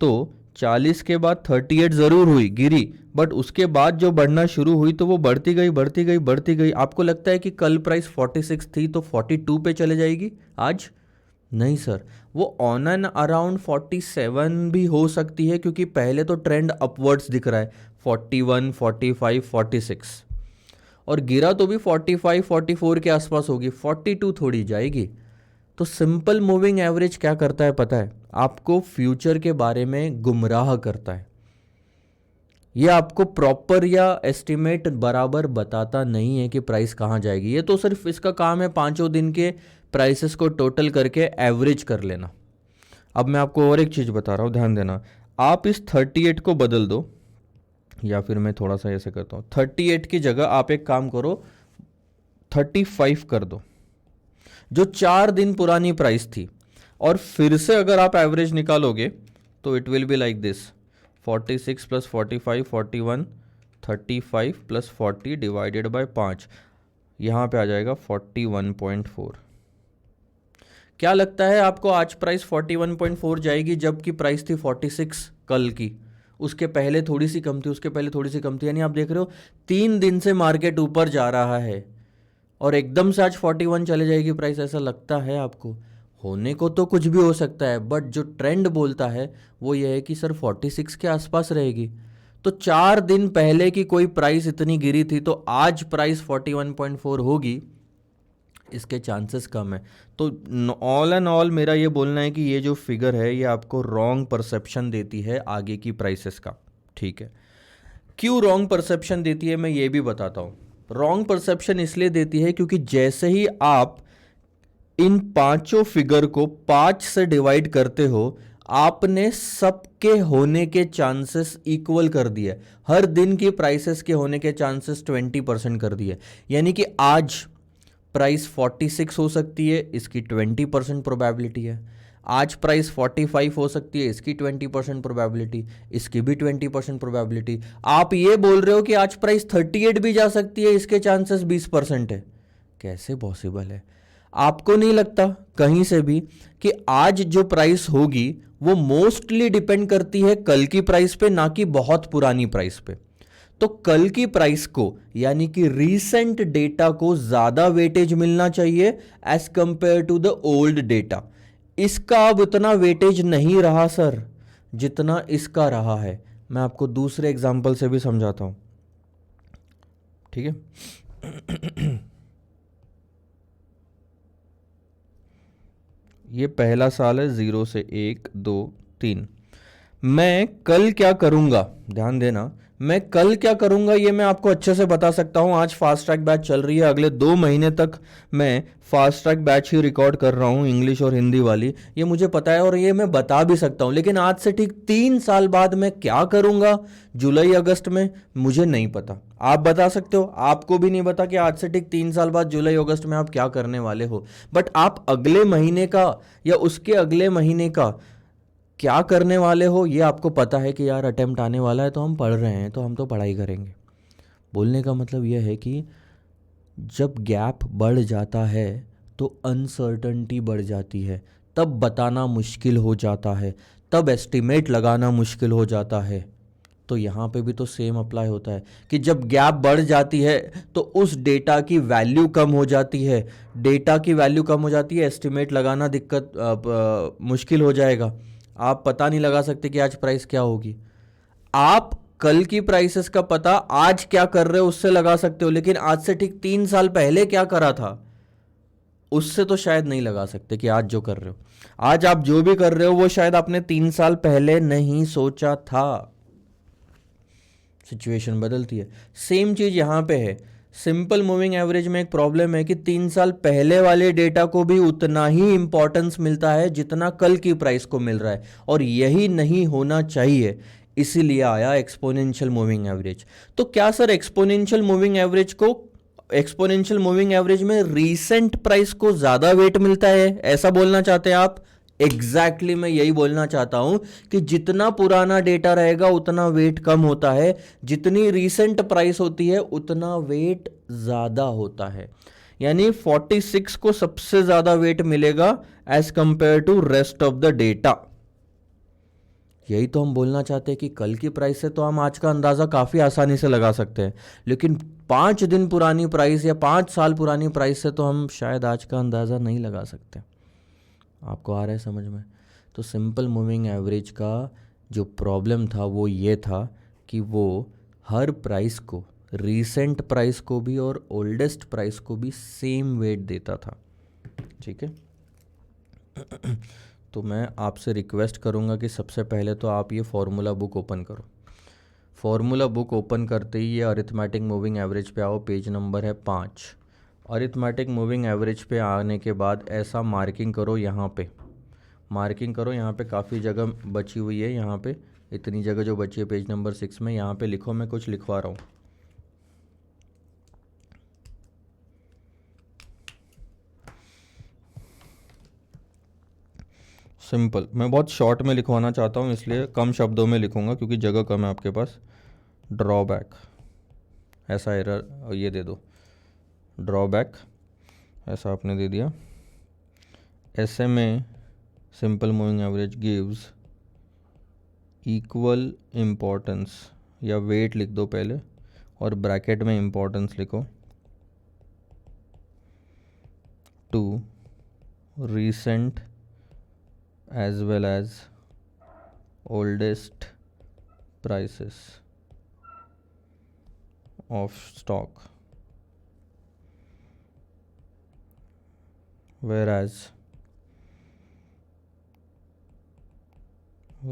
तो 40 के बाद 38 ज़रूर हुई, गिरी, बट उसके बाद जो बढ़ना शुरू हुई तो वो बढ़ती गई बढ़ती गई बढ़ती गई। आपको लगता है कि कल प्राइस 46 थी तो 42 पे चले जाएगी आज? नहीं सर, वो ऑन एंड अराउंड 47 भी हो सकती है, क्योंकि पहले तो ट्रेंड अपवर्ड्स दिख रहा है 41, 45, 46, और गिरा तो भी 45, 44 के आसपास होगी, 42 थोड़ी जाएगी। तो सिंपल मूविंग एवरेज क्या करता है पता है? आपको फ्यूचर के बारे में गुमराह करता है। ये आपको प्रॉपर या एस्टिमेट बराबर बताता नहीं है कि प्राइस कहाँ जाएगी। ये तो सिर्फ इसका काम है 5 दिन के प्राइसेस को टोटल करके एवरेज कर लेना। अब मैं आपको और एक चीज़ बता रहा हूँ, ध्यान देना। आप इस 38 को बदल दो, या फिर मैं थोड़ा सा ऐसे करता हूँ, 38 की जगह आप एक काम करो 35 कर दो, जो 4 दिन पुरानी प्राइस थी, और फिर से अगर आप एवरेज निकालोगे तो it will be like this, 46 + 45 41, 35 + 40 divided by 5, यहाँ पे आ जाएगा 41.4। क्या लगता है आपको आज प्राइस 41.4 जाएगी, जबकि प्राइस थी 46 कल की? उसके पहले थोड़ी सी कम थी, उसके पहले थोड़ी सी कम थी। यानी आप देख रहे हो 3 दिन से मार्केट ऊपर जा रहा है और एकदम से आज 41 चले जाएगी प्राइस, ऐसा लगता है आपको? होने को तो कुछ भी हो सकता है, बट जो ट्रेंड बोलता है वो ये है कि सर 46 के आसपास रहेगी। तो 4 दिन पहले की कोई प्राइस इतनी गिरी थी, तो आज प्राइस 41.4 होगी, इसके चांसेस कम है। तो ऑल एंड ऑल मेरा ये बोलना है कि ये जो फिगर है ये आपको रॉन्ग परसेप्शन देती है आगे की प्राइसेस का। ठीक है, क्यों रॉन्ग परसेप्शन देती है मैं ये भी बताता हूँ। रॉन्ग परसेप्शन इसलिए देती है क्योंकि जैसे ही आप इन पांचों फिगर को 5 से डिवाइड करते हो, आपने सबके होने के चांसेस इक्वल कर दिए। हर दिन की प्राइसेस के होने के चांसेस 20% कर दिए। यानी कि आज प्राइस 46 हो सकती है, इसकी 20% प्रोबेबिलिटी है। आज प्राइस 45 हो सकती है, इसकी 20% प्रोबेबिलिटी, इसकी भी 20% प्रोबेबिलिटी। आप ये बोल रहे हो कि आज प्राइस 38 भी जा सकती है, इसके चांसेस 20% है। कैसे पॉसिबल है? आपको नहीं लगता कहीं से भी कि आज जो प्राइस होगी वो मोस्टली डिपेंड करती है कल की प्राइस पे, ना कि बहुत पुरानी प्राइस पे? तो कल की प्राइस को, यानी कि रीसेंट डेटा को ज्यादा वेटेज मिलना चाहिए as compare to the old data. इसका अब उतना वेटेज नहीं रहा सर जितना इसका रहा है। मैं आपको दूसरे एग्जांपल से भी समझाता हूं, ठीक है। ये पहला साल है 0 से 1 2 3। मैं कल क्या करूंगा, ध्यान देना, मैं कल क्या करूंगा ये मैं आपको अच्छे से बता सकता हूं। आज फास्ट ट्रैक बैच चल रही है, अगले 2 महीने तक मैं फास्ट ट्रैक बैच ही रिकॉर्ड कर रहा हूं, इंग्लिश और हिंदी वाली, ये मुझे पता है और ये मैं बता भी सकता हूं। लेकिन आज से ठीक 3 साल बाद मैं क्या करूंगा जुलाई अगस्त में, मुझे नहीं पता। आप बता सकते हो, आपको भी नहीं पता कि आज से ठीक 3 साल बाद जुलाई अगस्त में आप क्या करने वाले हो। बट आप अगले महीने का या उसके अगले महीने का क्या करने वाले हो ये आपको पता है कि यार अटेम्प्ट आने वाला है, तो हम पढ़ रहे हैं, तो हम तो पढ़ाई करेंगे। बोलने का मतलब यह है कि जब गैप बढ़ जाता है तो अनसर्टनिटी बढ़ जाती है, तब बताना मुश्किल हो जाता है, तब एस्टिमेट लगाना मुश्किल हो जाता है। तो यहाँ पे भी तो सेम अप्लाई होता है कि जब गैप बढ़ जाती है तो उस डेटा की वैल्यू कम हो जाती है। डेटा की वैल्यू कम हो जाती है, एस्टिमेट लगाना मुश्किल हो जाएगा। आप पता नहीं लगा सकते कि आज प्राइस क्या होगी। आप कल की प्राइसेस का पता आज क्या कर रहे हो उससे लगा सकते हो, लेकिन आज से ठीक 3 साल पहले क्या करा था उससे तो शायद नहीं लगा सकते कि आज जो कर रहे हो, आज आप जो भी कर रहे हो वो शायद आपने 3 साल पहले नहीं सोचा था। सिचुएशन बदलती है। सेम चीज यहां पे है। सिंपल मूविंग एवरेज में एक प्रॉब्लम है कि 3 साल पहले वाले डेटा को भी उतना ही इंपॉर्टेंस मिलता है जितना कल की प्राइस को मिल रहा है, और यही नहीं होना चाहिए, इसीलिए आया एक्सपोनेंशियल मूविंग एवरेज। तो क्या सर एक्सपोनेंशियल मूविंग एवरेज में रीसेंट प्राइस को ज्यादा वेट मिलता है, ऐसा बोलना चाहते हैं आप? एग्जैक्टली मैं यही बोलना चाहता हूं कि जितना पुराना डेटा रहेगा उतना वेट कम होता है, जितनी रीसेंट प्राइस होती है उतना वेट ज्यादा होता है। यानी 46 को सबसे ज्यादा वेट मिलेगा as compare to rest of the data. यही तो हम बोलना चाहते हैं कि कल की प्राइस से तो हम आज का अंदाज़ा काफ़ी आसानी से लगा सकते हैं, लेकिन 5 दिन पुरानी प्राइस या 5 साल पुरानी प्राइस से तो हम शायद आज का अंदाज़ा नहीं लगा सकते। आपको आ रहा है समझ में? तो सिंपल मूविंग एवरेज का जो प्रॉब्लम था वो ये था कि वो हर प्राइस को, रीसेंट प्राइस को भी और ओल्डेस्ट प्राइस को भी सेम वेट देता था। ठीक है, तो मैं आपसे रिक्वेस्ट करूंगा कि सबसे पहले तो आप ये फॉर्मूला बुक ओपन करो। फॉर्मूला बुक ओपन करते ही ये अरिथमेटिक मूविंग एवरेज पे आओ, पेज नंबर है 5। अरिथमेटिक मूविंग एवरेज पे आने के बाद ऐसा मार्किंग करो, यहाँ पे मार्किंग करो, यहाँ पे काफ़ी जगह बची हुई है, यहाँ पे इतनी जगह जो बची है पेज नंबर 6 में, यहाँ पे लिखो, मैं कुछ लिखवा रहा हूँ। सिंपल, मैं बहुत शॉर्ट में लिखवाना चाहता हूँ इसलिए कम शब्दों में लिखूंगा क्योंकि जगह कम है आपके पास। ड्रॉबैक, ऐसा एरर ये दे दो, ड्रॉबैक ऐसा आपने दे दिया। SMA simple moving average gives equal importance, या वेट लिख दो पहले और ब्रैकेट में इम्पोर्टेंस लिखो, to recent as well as oldest prices of stock, whereas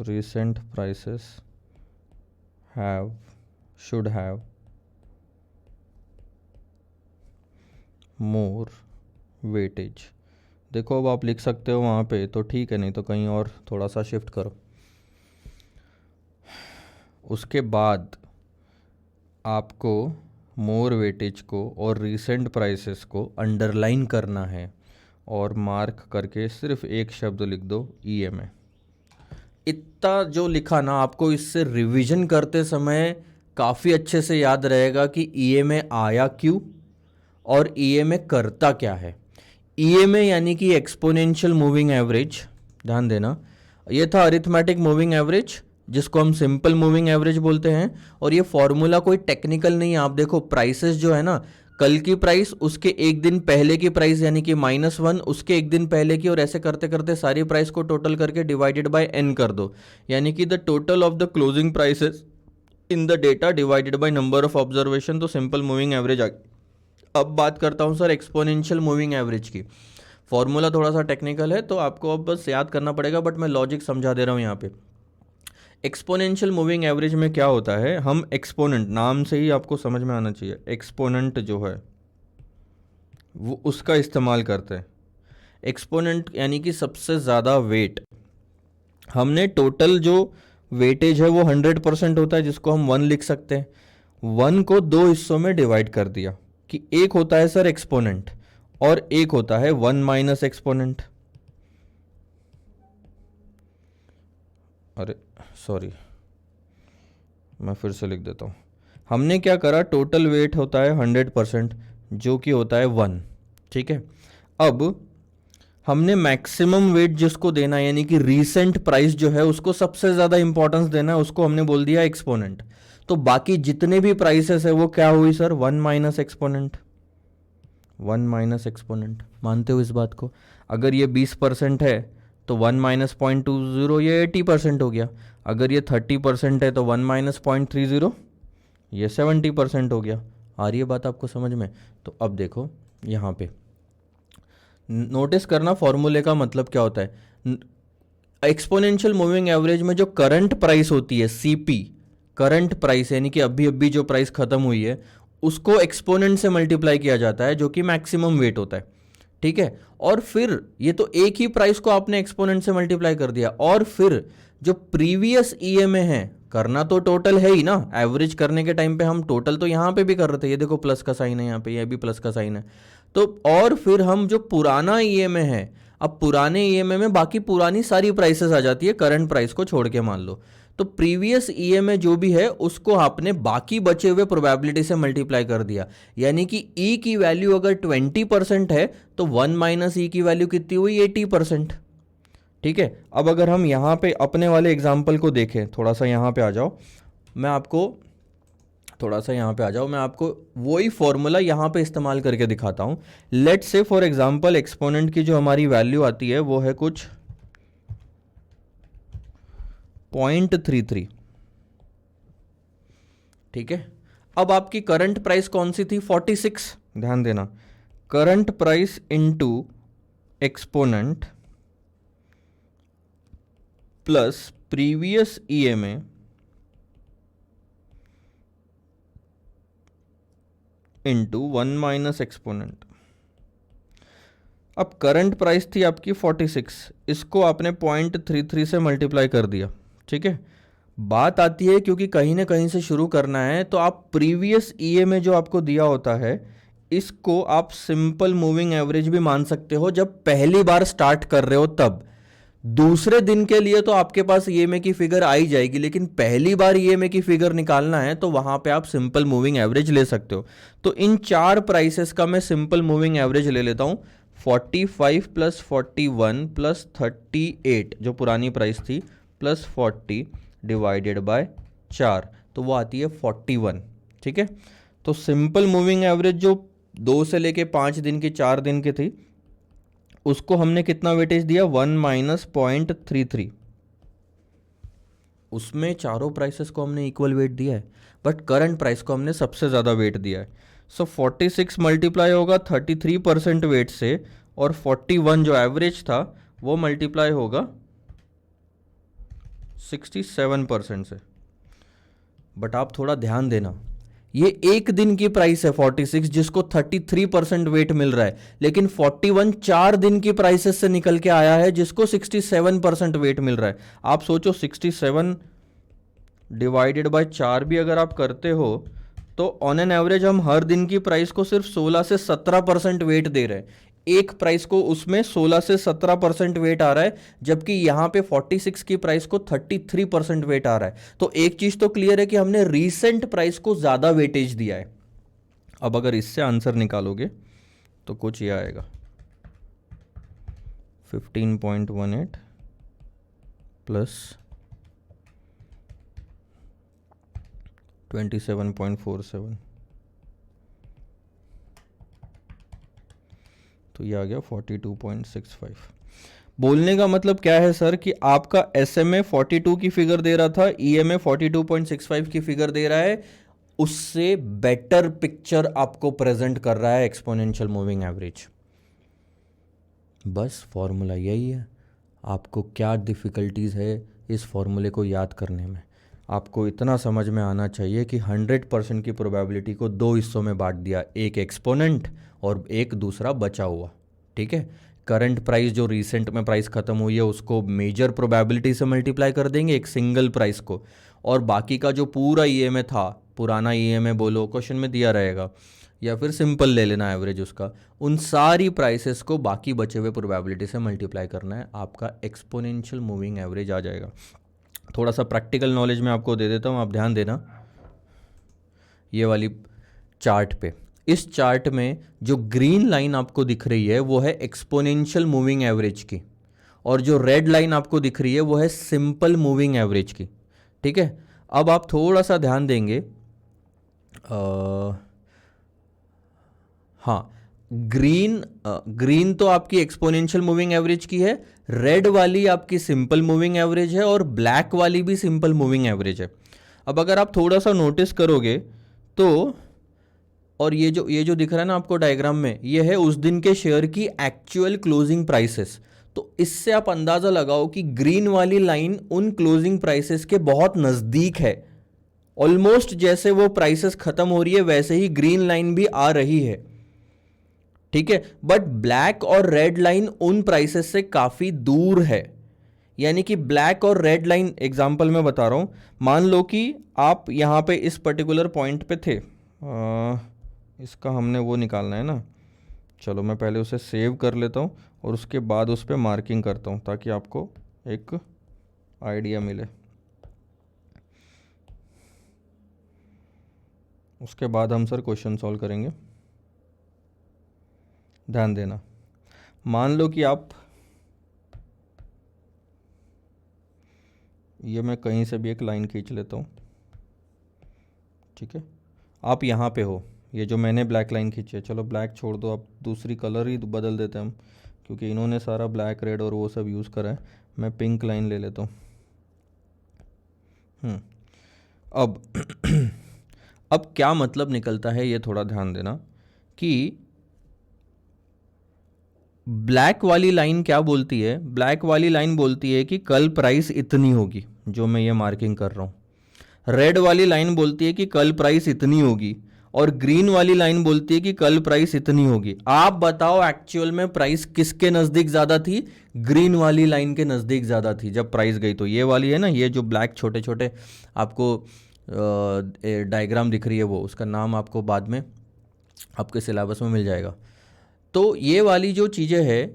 recent prices should have more weightage। देखो अब आप लिख सकते हो वहाँ पे तो ठीक है, नहीं तो कहीं और थोड़ा सा शिफ्ट करो। उसके बाद आपको मोर वेटेज को और रीसेंट प्राइसेस को अंडरलाइन करना है और मार्क करके सिर्फ एक शब्द लिख दो, EMA। इतना जो लिखा ना, आपको इससे रिवीजन करते समय काफ़ी अच्छे से याद रहेगा कि EMA आया क्यों और EMA करता क्या है। EMA यानी कि एक्सपोनेंशियल मूविंग एवरेज, ध्यान देना, ये था अरिथमेटिक मूविंग एवरेज जिसको हम सिंपल मूविंग एवरेज बोलते हैं। और ये फॉर्मूला कोई टेक्निकल नहीं है। आप देखो प्राइसेस जो है ना, कल की प्राइस, उसके एक दिन पहले की प्राइस यानी कि -1, उसके एक दिन पहले की, और ऐसे करते करते सारी प्राइस को टोटल करके डिवाइडेड बाय n कर दो, यानी कि the total of the closing prices in the data divided by number of observation, तो सिंपल मूविंग एवरेज आ। अब बात करता हूँ सर एक्सपोनेंशियल मूविंग एवरेज की। फॉर्मूला थोड़ा सा टेक्निकल है तो आपको अब बस याद करना पड़ेगा, बट मैं लॉजिक समझा दे रहा हूँ यहाँ पे। एक्सपोनेंशियल मूविंग एवरेज में क्या होता है, हम एक्सपोनेंट, नाम से ही आपको समझ में आना चाहिए, एक्सपोनेंट जो है वो उसका इस्तेमाल करते हैं। एक्सपोनेंट यानी कि सबसे ज़्यादा वेट। हमने टोटल जो वेटेज है वो 100% होता है, जिसको हम 1 लिख सकते हैं। 1 को 2 हिस्सों में डिवाइड कर दिया कि एक होता है सर एक्सपोनेंट और एक होता है 1 माइनस एक्सपोनेंट। अरे सॉरी, मैं फिर से लिख देता हूँ। हमने क्या करा, टोटल वेट होता है 100% जो कि होता है 1, ठीक है। अब हमने मैक्सिमम वेट जिसको देना है यानी कि रीसेंट प्राइस जो है उसको सबसे ज़्यादा इंपॉर्टेंस देना है, उसको हमने बोल दिया एक्सपोनेंट। तो बाकी जितने भी प्राइसेस है वो क्या हुई sir, 1 minus exponent, 1 minus exponent. मानते हो इस बात को? अगर ये 20% है तो 1 माइनस 0.20 ये 80% हो गया। अगर ये 30% है तो 1 माइनस 0.30 ये 70% हो गया। आ रही है बात आपको समझ में? तो अब देखो यहाँ पे नोटिस करना फॉर्मूले का मतलब क्या होता है। एक्सपोनेंशियल मूविंग एवरेज में जो करंट प्राइस होती है, CP, करंट प्राइस यानी कि अभी अभी जो प्राइस खत्म हुई है, उसको एक्सपोनेंट से मल्टीप्लाई किया जाता है जो कि मैक्सिमम वेट होता है, ठीक है। और फिर ये तो एक ही प्राइस को आपने एक्सपोनेंट से मल्टीप्लाई कर दिया, और फिर जो प्रीवियस ईएमए है, करना तो टोटल है ही ना, एवरेज करने के टाइम पे हम टोटल तो यहां पे भी कर रहे थे, ये देखो प्लस का साइन है यहाँ पे, ये भी प्लस का साइन है। तो और फिर हम जो पुराना ईएमए है, अब पुराने ईएमए में बाकी पुरानी सारी प्राइसेस आ जाती है करंट प्राइस को छोड़ के, मान लो। तो प्रीवियस ईएमए जो भी है उसको आपने बाकी बचे हुए प्रोबेबिलिटी से मल्टीप्लाई कर दिया, यानी कि ई की वैल्यू अगर 20% है तो 1 माइनस ई की वैल्यू कितनी हुई, 80%, ठीक है। अब अगर हम यहाँ पे अपने वाले एग्जाम्पल को देखें, थोड़ा सा यहाँ पे आ जाओ, मैं आपको वही फॉर्मूला यहाँ पे इस्तेमाल करके दिखाता हूँ। Let's say for example exponent की जो हमारी वैल्यू आती है वो है कुछ 0.33, ठीक है। अब आपकी करंट प्राइस कौन सी थी, 46, ध्यान देना, current price into exponent plus previous EMA into 1 minus exponent. अब करंट प्राइस थी आपकी 46, इसको आपने 0.33 से मल्टीप्लाई कर दिया, ठीक है। बात आती है क्योंकि कहीं ना कहीं से शुरू करना है, तो आप प्रीवियस ईएमए जो आपको दिया होता है इसको आप सिंपल मूविंग एवरेज भी मान सकते हो जब पहली बार स्टार्ट कर रहे हो तब। दूसरे दिन के लिए तो आपके पास ईएमए की फिगर आई जाएगी, लेकिन पहली बार ईएमए की फिगर निकालना है तो वहां पे आप सिंपल मूविंग एवरेज ले सकते हो। तो इन चार प्राइसेस का मैं सिंपल मूविंग एवरेज ले लेता हूं, 45 प्लस 41 प्लस 38 जो पुरानी प्राइस थी प्लस 40 डिवाइडेड बाय 4, तो वो आती है 41, ठीक है। तो सिंपल मूविंग एवरेज जो 2 से लेके 5 दिन की 4 दिन की थी उसको हमने कितना वेटेज दिया, 1 माइनस 0.33। उसमें चारों प्राइसेस को हमने इक्वल वेट दिया है, बट करंट प्राइस को हमने सबसे ज़्यादा वेट दिया है। सो 46 मल्टीप्लाई होगा 33% वेट से, और 41 जो एवरेज था वो मल्टीप्लाई होगा 67% से। बट आप थोड़ा ध्यान देना, ये एक दिन की प्राइस है 46 जिसको 33% वेट मिल रहा है, लेकिन 41 4 दिन की प्राइसेस से निकल के आया है जिसको 67% वेट मिल रहा है। आप सोचो 67 डिवाइडेड बाय 4 भी अगर आप करते हो तो ऑन एन एवरेज हम हर दिन की प्राइस को सिर्फ 16 से 17% वेट दे रहे हैं। एक प्राइस को उसमें 16 से 17% वेट आ रहा है, जबकि यहां पे 46 की प्राइस को 33% वेट आ रहा है। तो एक चीज तो क्लियर है कि हमने रीसेंट प्राइस को ज्यादा वेटेज दिया है। अब अगर इससे आंसर निकालोगे तो कुछ ये आएगा 15.18 प्लस 27.47, तो ये आ गया 42.65। बोलने का मतलब क्या है सर कि आपका एसएमए 42 की फिगर दे रहा था, ईएमए 42.65 की फिगर दे रहा है, उससे बेटर पिक्चर आपको प्रेजेंट कर रहा है एक्सपोनेंशियल मूविंग एवरेज। बस फॉर्मूला यही है। आपको क्या डिफ़िकल्टीज़ है इस फॉर्मूले को याद करने में? आपको इतना समझ में आना चाहिए कि 100% की प्रोबेबिलिटी को 2 हिस्सों में बांट दिया, एक एक्सपोनेंट और एक दूसरा बचा हुआ, ठीक है। करंट प्राइस जो रिसेंट में प्राइस खत्म हुई है उसको मेजर प्रोबेबिलिटी से मल्टीप्लाई कर देंगे एक सिंगल प्राइस को, और बाकी का जो पूरा ईएमए था, पुराना ईएमए बोलो, क्वेश्चन में दिया रहेगा, या फिर सिंपल ले लेना एवरेज उसका, उन सारी प्राइसेस को बाकी बचे हुए प्रोबेबिलिटी से मल्टीप्लाई करना है, आपका एक्सपोनेंशियल मूविंग एवरेज आ जाएगा। थोड़ा सा प्रैक्टिकल नॉलेज मैं आपको दे देता हूँ, आप ध्यान देना। ये वाली चार्ट पे, इस चार्ट में जो ग्रीन लाइन आपको दिख रही है वो है एक्सपोनेंशियल मूविंग एवरेज की, और जो रेड लाइन आपको दिख रही है वो है सिंपल मूविंग एवरेज की, ठीक है। अब आप थोड़ा सा ध्यान देंगे, हाँ, ग्रीन तो आपकी एक्सपोनेंशियल मूविंग एवरेज की है, रेड वाली आपकी सिंपल मूविंग एवरेज है, और ब्लैक वाली भी सिंपल मूविंग एवरेज है। अब अगर आप थोड़ा सा नोटिस करोगे तो, और ये जो दिख रहा है ना आपको डायग्राम में, ये है उस दिन के शेयर की एक्चुअल क्लोजिंग प्राइसेस। तो इससे आप अंदाजा लगाओ कि ग्रीन वाली लाइन उन क्लोजिंग प्राइसेस के बहुत नज़दीक है, ऑलमोस्ट जैसे वो प्राइसेस खत्म हो रही है वैसे ही ग्रीन लाइन भी आ रही है, ठीक है। बट ब्लैक और रेड लाइन उन प्राइसेस से काफी दूर है। यानी कि ब्लैक और रेड लाइन, एग्जांपल मैं बता रहा हूं, मान लो कि आप यहां पे इस पर्टिकुलर पॉइंट पे थे, इसका हमने वो निकालना है ना, चलो मैं पहले उसे सेव कर लेता हूँ और उसके बाद उस पर मार्किंग करता हूँ ताकि आपको एक आइडिया मिले। उसके बाद हम सर क्वेश्चन सॉल्व करेंगे। ध्यान देना, मान लो कि आप, ये मैं कहीं से भी एक लाइन खींच लेता हूँ, ठीक है। आप यहाँ पे हो, ये जो मैंने ब्लैक लाइन खींची है, चलो ब्लैक छोड़ दो, आप दूसरी कलर ही बदल देते हैं हम, क्योंकि इन्होंने सारा ब्लैक रेड और वो सब यूज़ करा है। मैं पिंक लाइन ले लेता हूँ। अब अब क्या मतलब निकलता है ये थोड़ा ध्यान देना कि ब्लैक वाली लाइन क्या बोलती है। ब्लैक वाली लाइन बोलती है कि कल प्राइस इतनी होगी, जो मैं ये मार्किंग कर रहा हूँ। रेड वाली लाइन बोलती है कि कल प्राइस इतनी होगी, और ग्रीन वाली लाइन बोलती है कि कल प्राइस इतनी होगी। आप बताओ एक्चुअल में प्राइस किसके नज़दीक ज़्यादा थी? ग्रीन वाली लाइन के नज़दीक ज़्यादा थी जब प्राइस गई। तो ये वाली है ना, ये जो ब्लैक छोटे छोटे आपको डायग्राम दिख रही है, वो उसका नाम आपको बाद में आपके सिलेबस में मिल जाएगा। तो ये वाली जो चीज़ें है,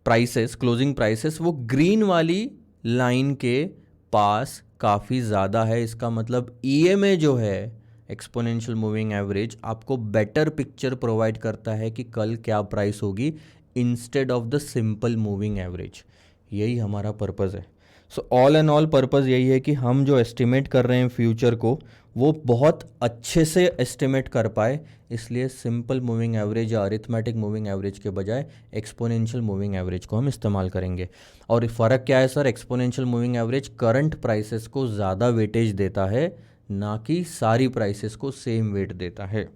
प्राइसेस, क्लोजिंग प्राइसेस, वो ग्रीन वाली लाइन के पास काफ़ी ज़्यादा है। इसका मतलब ईएमए जो है, एक्सपोनेंशियल मूविंग एवरेज, आपको बेटर पिक्चर प्रोवाइड करता है कि कल क्या प्राइस होगी instead of the simple moving average. यही हमारा पर्पज़ है। So all and all purpose यही है कि हम जो एस्टिमेट कर रहे हैं फ्यूचर को, वो बहुत अच्छे से एस्टिमेट कर पाए। इसलिए सिंपल मूविंग एवरेज या अरिथमेटिक मूविंग एवरेज के बजाय एक्सपोनेंशियल मूविंग एवरेज को हम इस्तेमाल करेंगे। और फ़र्क क्या है sir? Exponential moving average current prices को ज़्यादा वेटेज देता है, ना कि सारी प्राइसेस को सेम वेट देता है।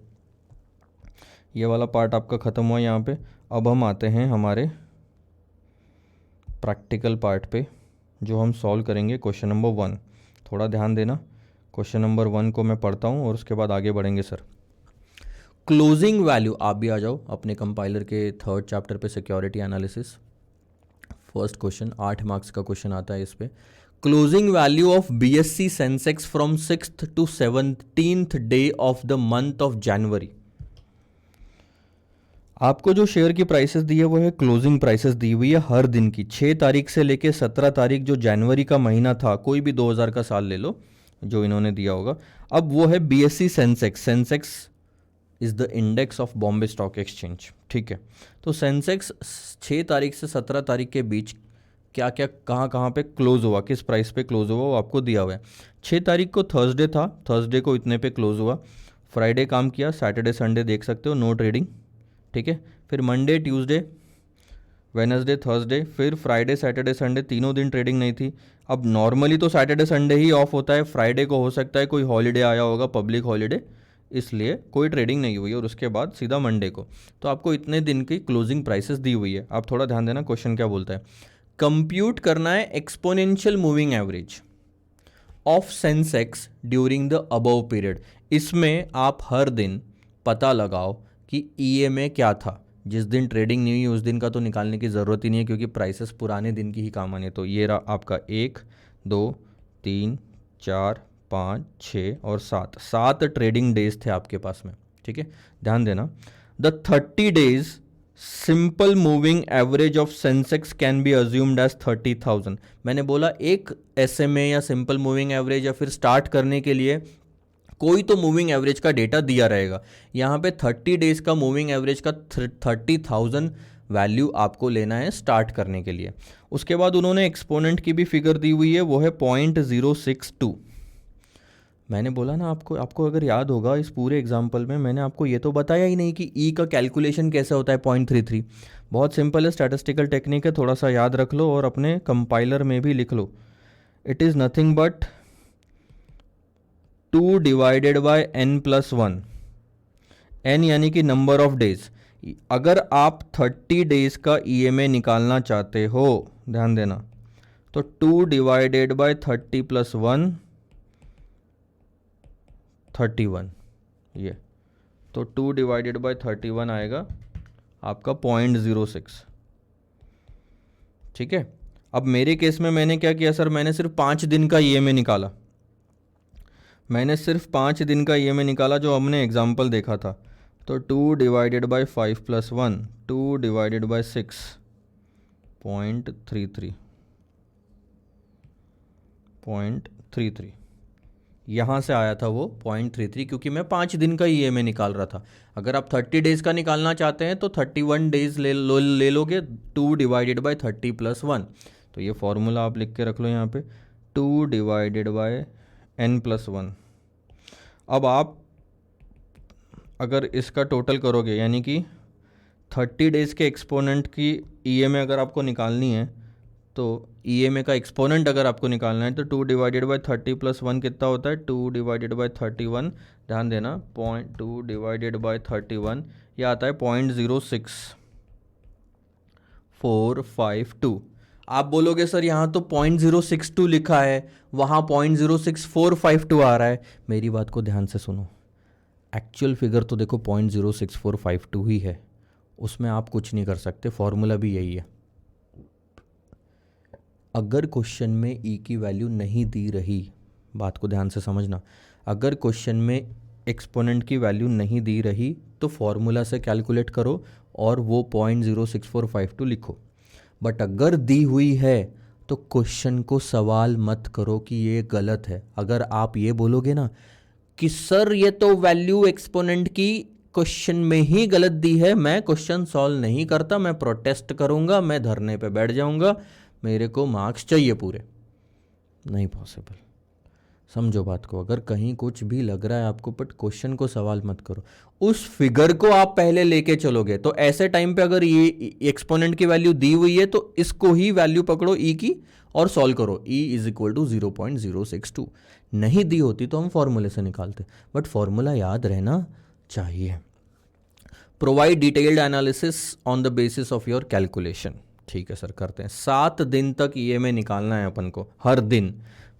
ये वाला पार्ट आपका ख़त्म हुआ यहाँ पे। अब हम आते हैं हमारे प्रैक्टिकल पार्ट पे, जो हम सॉल्व करेंगे क्वेश्चन नंबर 1। थोड़ा ध्यान देना, क्वेश्चन नंबर 1 को मैं पढ़ता हूँ और उसके बाद आगे बढ़ेंगे सर। क्लोजिंग वैल्यू, आप भी आ जाओ अपने कंपाइलर के 3rd चैप्टर पे, security analysis. First question 8 marks का क्वेश्चन आता है इस पे। Closing value of BSc Sensex from 6th to 17th day of the month of January. आपको जो शेयर की प्राइसेस दी है वो है क्लोजिंग प्राइसेस दी हुई है हर दिन की। 6 तारीख से लेके 17 तारीख जो जनवरी का महीना था, कोई भी 2000 का साल ले लो जो इन्होंने दिया होगा। अब वो है BSc Sensex. Sensex is the index of Bombay stock exchange, ठीक है। तो सेंसेक्स 6 तारीख से 17 तारीख के बीच क्या क्या कहाँ कहाँ पे क्लोज हुआ, किस प्राइस पे क्लोज हुआ, वो आपको दिया हुआ है। 6 तारीख को थर्सडे था, थर्सडे को इतने पे क्लोज हुआ। फ्राइडे काम किया, सैटरडे संडे देख सकते हो, नो ट्रेडिंग, ठीक है। फिर मंडे, ट्यूसडे, वेनसडे, थर्सडे, फिर फ्राइडे, सैटरडे, संडे, तीनों दिन ट्रेडिंग नहीं थी। अब नॉर्मली तो सैटरडे संडे ही ऑफ होता है, फ्राइडे को हो सकता है कोई हॉलीडे आया होगा, पब्लिक हॉलीडे, इसलिए कोई ट्रेडिंग नहीं हुई। और उसके बाद सीधा मंडे को, तो आपको इतने दिन की क्लोजिंग प्राइसेस दी हुई है। आप थोड़ा ध्यान देना, क्वेश्चन क्या बोलता है। कंप्यूट करना है exponential moving average of Sensex during the above period. इसमें आप हर दिन पता लगाओ कि ईएमए क्या था। जिस दिन ट्रेडिंग नहीं हुई उस दिन का तो निकालने की ज़रूरत ही नहीं है, क्योंकि प्राइसेस पुराने दिन की ही काम आने। तो ये रहा आपका 1, 2, 3, 4, 5, 6 और 7 ट्रेडिंग डेज थे आपके पास में, ठीक है। ध्यान देना, the 30 days simple moving average of Sensex can be assumed as 30,000। मैंने बोला एक एसएमए या सिंपल मूविंग एवरेज या फिर स्टार्ट करने के लिए कोई तो मूविंग एवरेज का डेटा दिया रहेगा। यहाँ पे 30 डेज का मूविंग एवरेज का 30,000 वैल्यू आपको लेना है स्टार्ट करने के लिए। उसके बाद उन्होंने एक्सपोनेंट की भी फिगर दी हुई है, वो है 0.062। मैंने बोला ना आपको अगर याद होगा इस पूरे एग्जाम्पल में मैंने आपको ये तो बताया ही नहीं कि ई का कैलकुलेशन कैसे होता है 0.33। बहुत सिंपल है, स्टैटिस्टिकल टेक्निक है, थोड़ा सा याद रख लो और अपने कंपाइलर में भी लिख लो। It is nothing but 2 divided by n+1। n यानी कि नंबर ऑफ डेज। अगर आप 30 डेज का ईएमए निकालना चाहते हो, ध्यान देना, तो 2 डिवाइडेड बाय 30 + 1 31, ये तो 2 डिवाइडेड बाय 31 आएगा आपका 0.06। ठीक है, अब मेरे केस में मैंने क्या किया सर, मैंने सिर्फ 5 दिन का ईएमआई निकाला, मैंने सिर्फ 5 दिन का ईएमआई निकाला जो हमने एग्जाम्पल देखा था। तो 2 डिवाइडेड बाय 5 + 1, 2 डिवाइडेड बाय 6, 0.33 यहाँ से आया था वो 0.33, क्योंकि मैं 5 दिन का ईएमआई निकाल रहा था। अगर आप 30 डेज़ का निकालना चाहते हैं तो 31 डेज़ ले लोगे, 2 डिवाइडेड बाय 30 + 1। तो ये फॉर्मूला आप लिख के रख लो यहाँ पे, 2 डिवाइडेड बाय n + 1। अब आप अगर इसका टोटल करोगे, यानी कि 30 डेज़ के एक्सपोनेंट की ईएमआई अगर आपको निकालनी है, तो ईएमआई का एक्सपोनेंट अगर आपको निकालना है तो 2 डिवाइडेड बाय 30 + 1 कितना होता है, 2 डिवाइडेड बाय 31, ध्यान देना, 2 डिवाइडेड बाय 31 ये आता है 0.06452। आप बोलोगे सर यहाँ तो 0.062 लिखा है, वहाँ 0.06452 आ रहा है। मेरी बात को ध्यान से सुनो, एक्चुअल फिगर तो देखो 0.06452 ही है, उसमें आप कुछ नहीं कर सकते, फॉर्मूला भी यही है। अगर क्वेश्चन में ई की वैल्यू नहीं दी रही, बात को ध्यान से समझना, अगर क्वेश्चन में एक्सपोनेंट की वैल्यू नहीं दी रही तो फॉर्मूला से कैलकुलेट करो और वो 0.06452 लिखो। बट अगर दी हुई है तो क्वेश्चन को सवाल मत करो कि ये गलत है। अगर आप ये बोलोगे ना कि सर ये तो वैल्यू एक्सपोनेंट की क्वेश्चन में ही गलत दी है, मैं क्वेश्चन सॉल्व नहीं करता, मैं प्रोटेस्ट करूंगा, मैं धरने पे बैठ जाऊंगा, मेरे को मार्क्स चाहिए पूरे, नहीं पॉसिबल। समझो बात को, अगर कहीं कुछ भी लग रहा है आपको, बट क्वेश्चन को सवाल मत करो, उस फिगर को आप पहले लेके चलोगे। तो ऐसे टाइम पे अगर ये एक्सपोनेंट की वैल्यू दी हुई है तो इसको ही वैल्यू पकड़ो ई की और सॉल्व करो, ई इज इक्वल टू 0.062। नहीं दी होती तो हम फॉर्मूले से निकालते, बट फॉर्मूला याद रहना चाहिए। Provide detailed analysis on the basis of your calculation. ठीक है सर, करते हैं। 7 दिन तक ईएमआई निकालना है अपन को, हर दिन।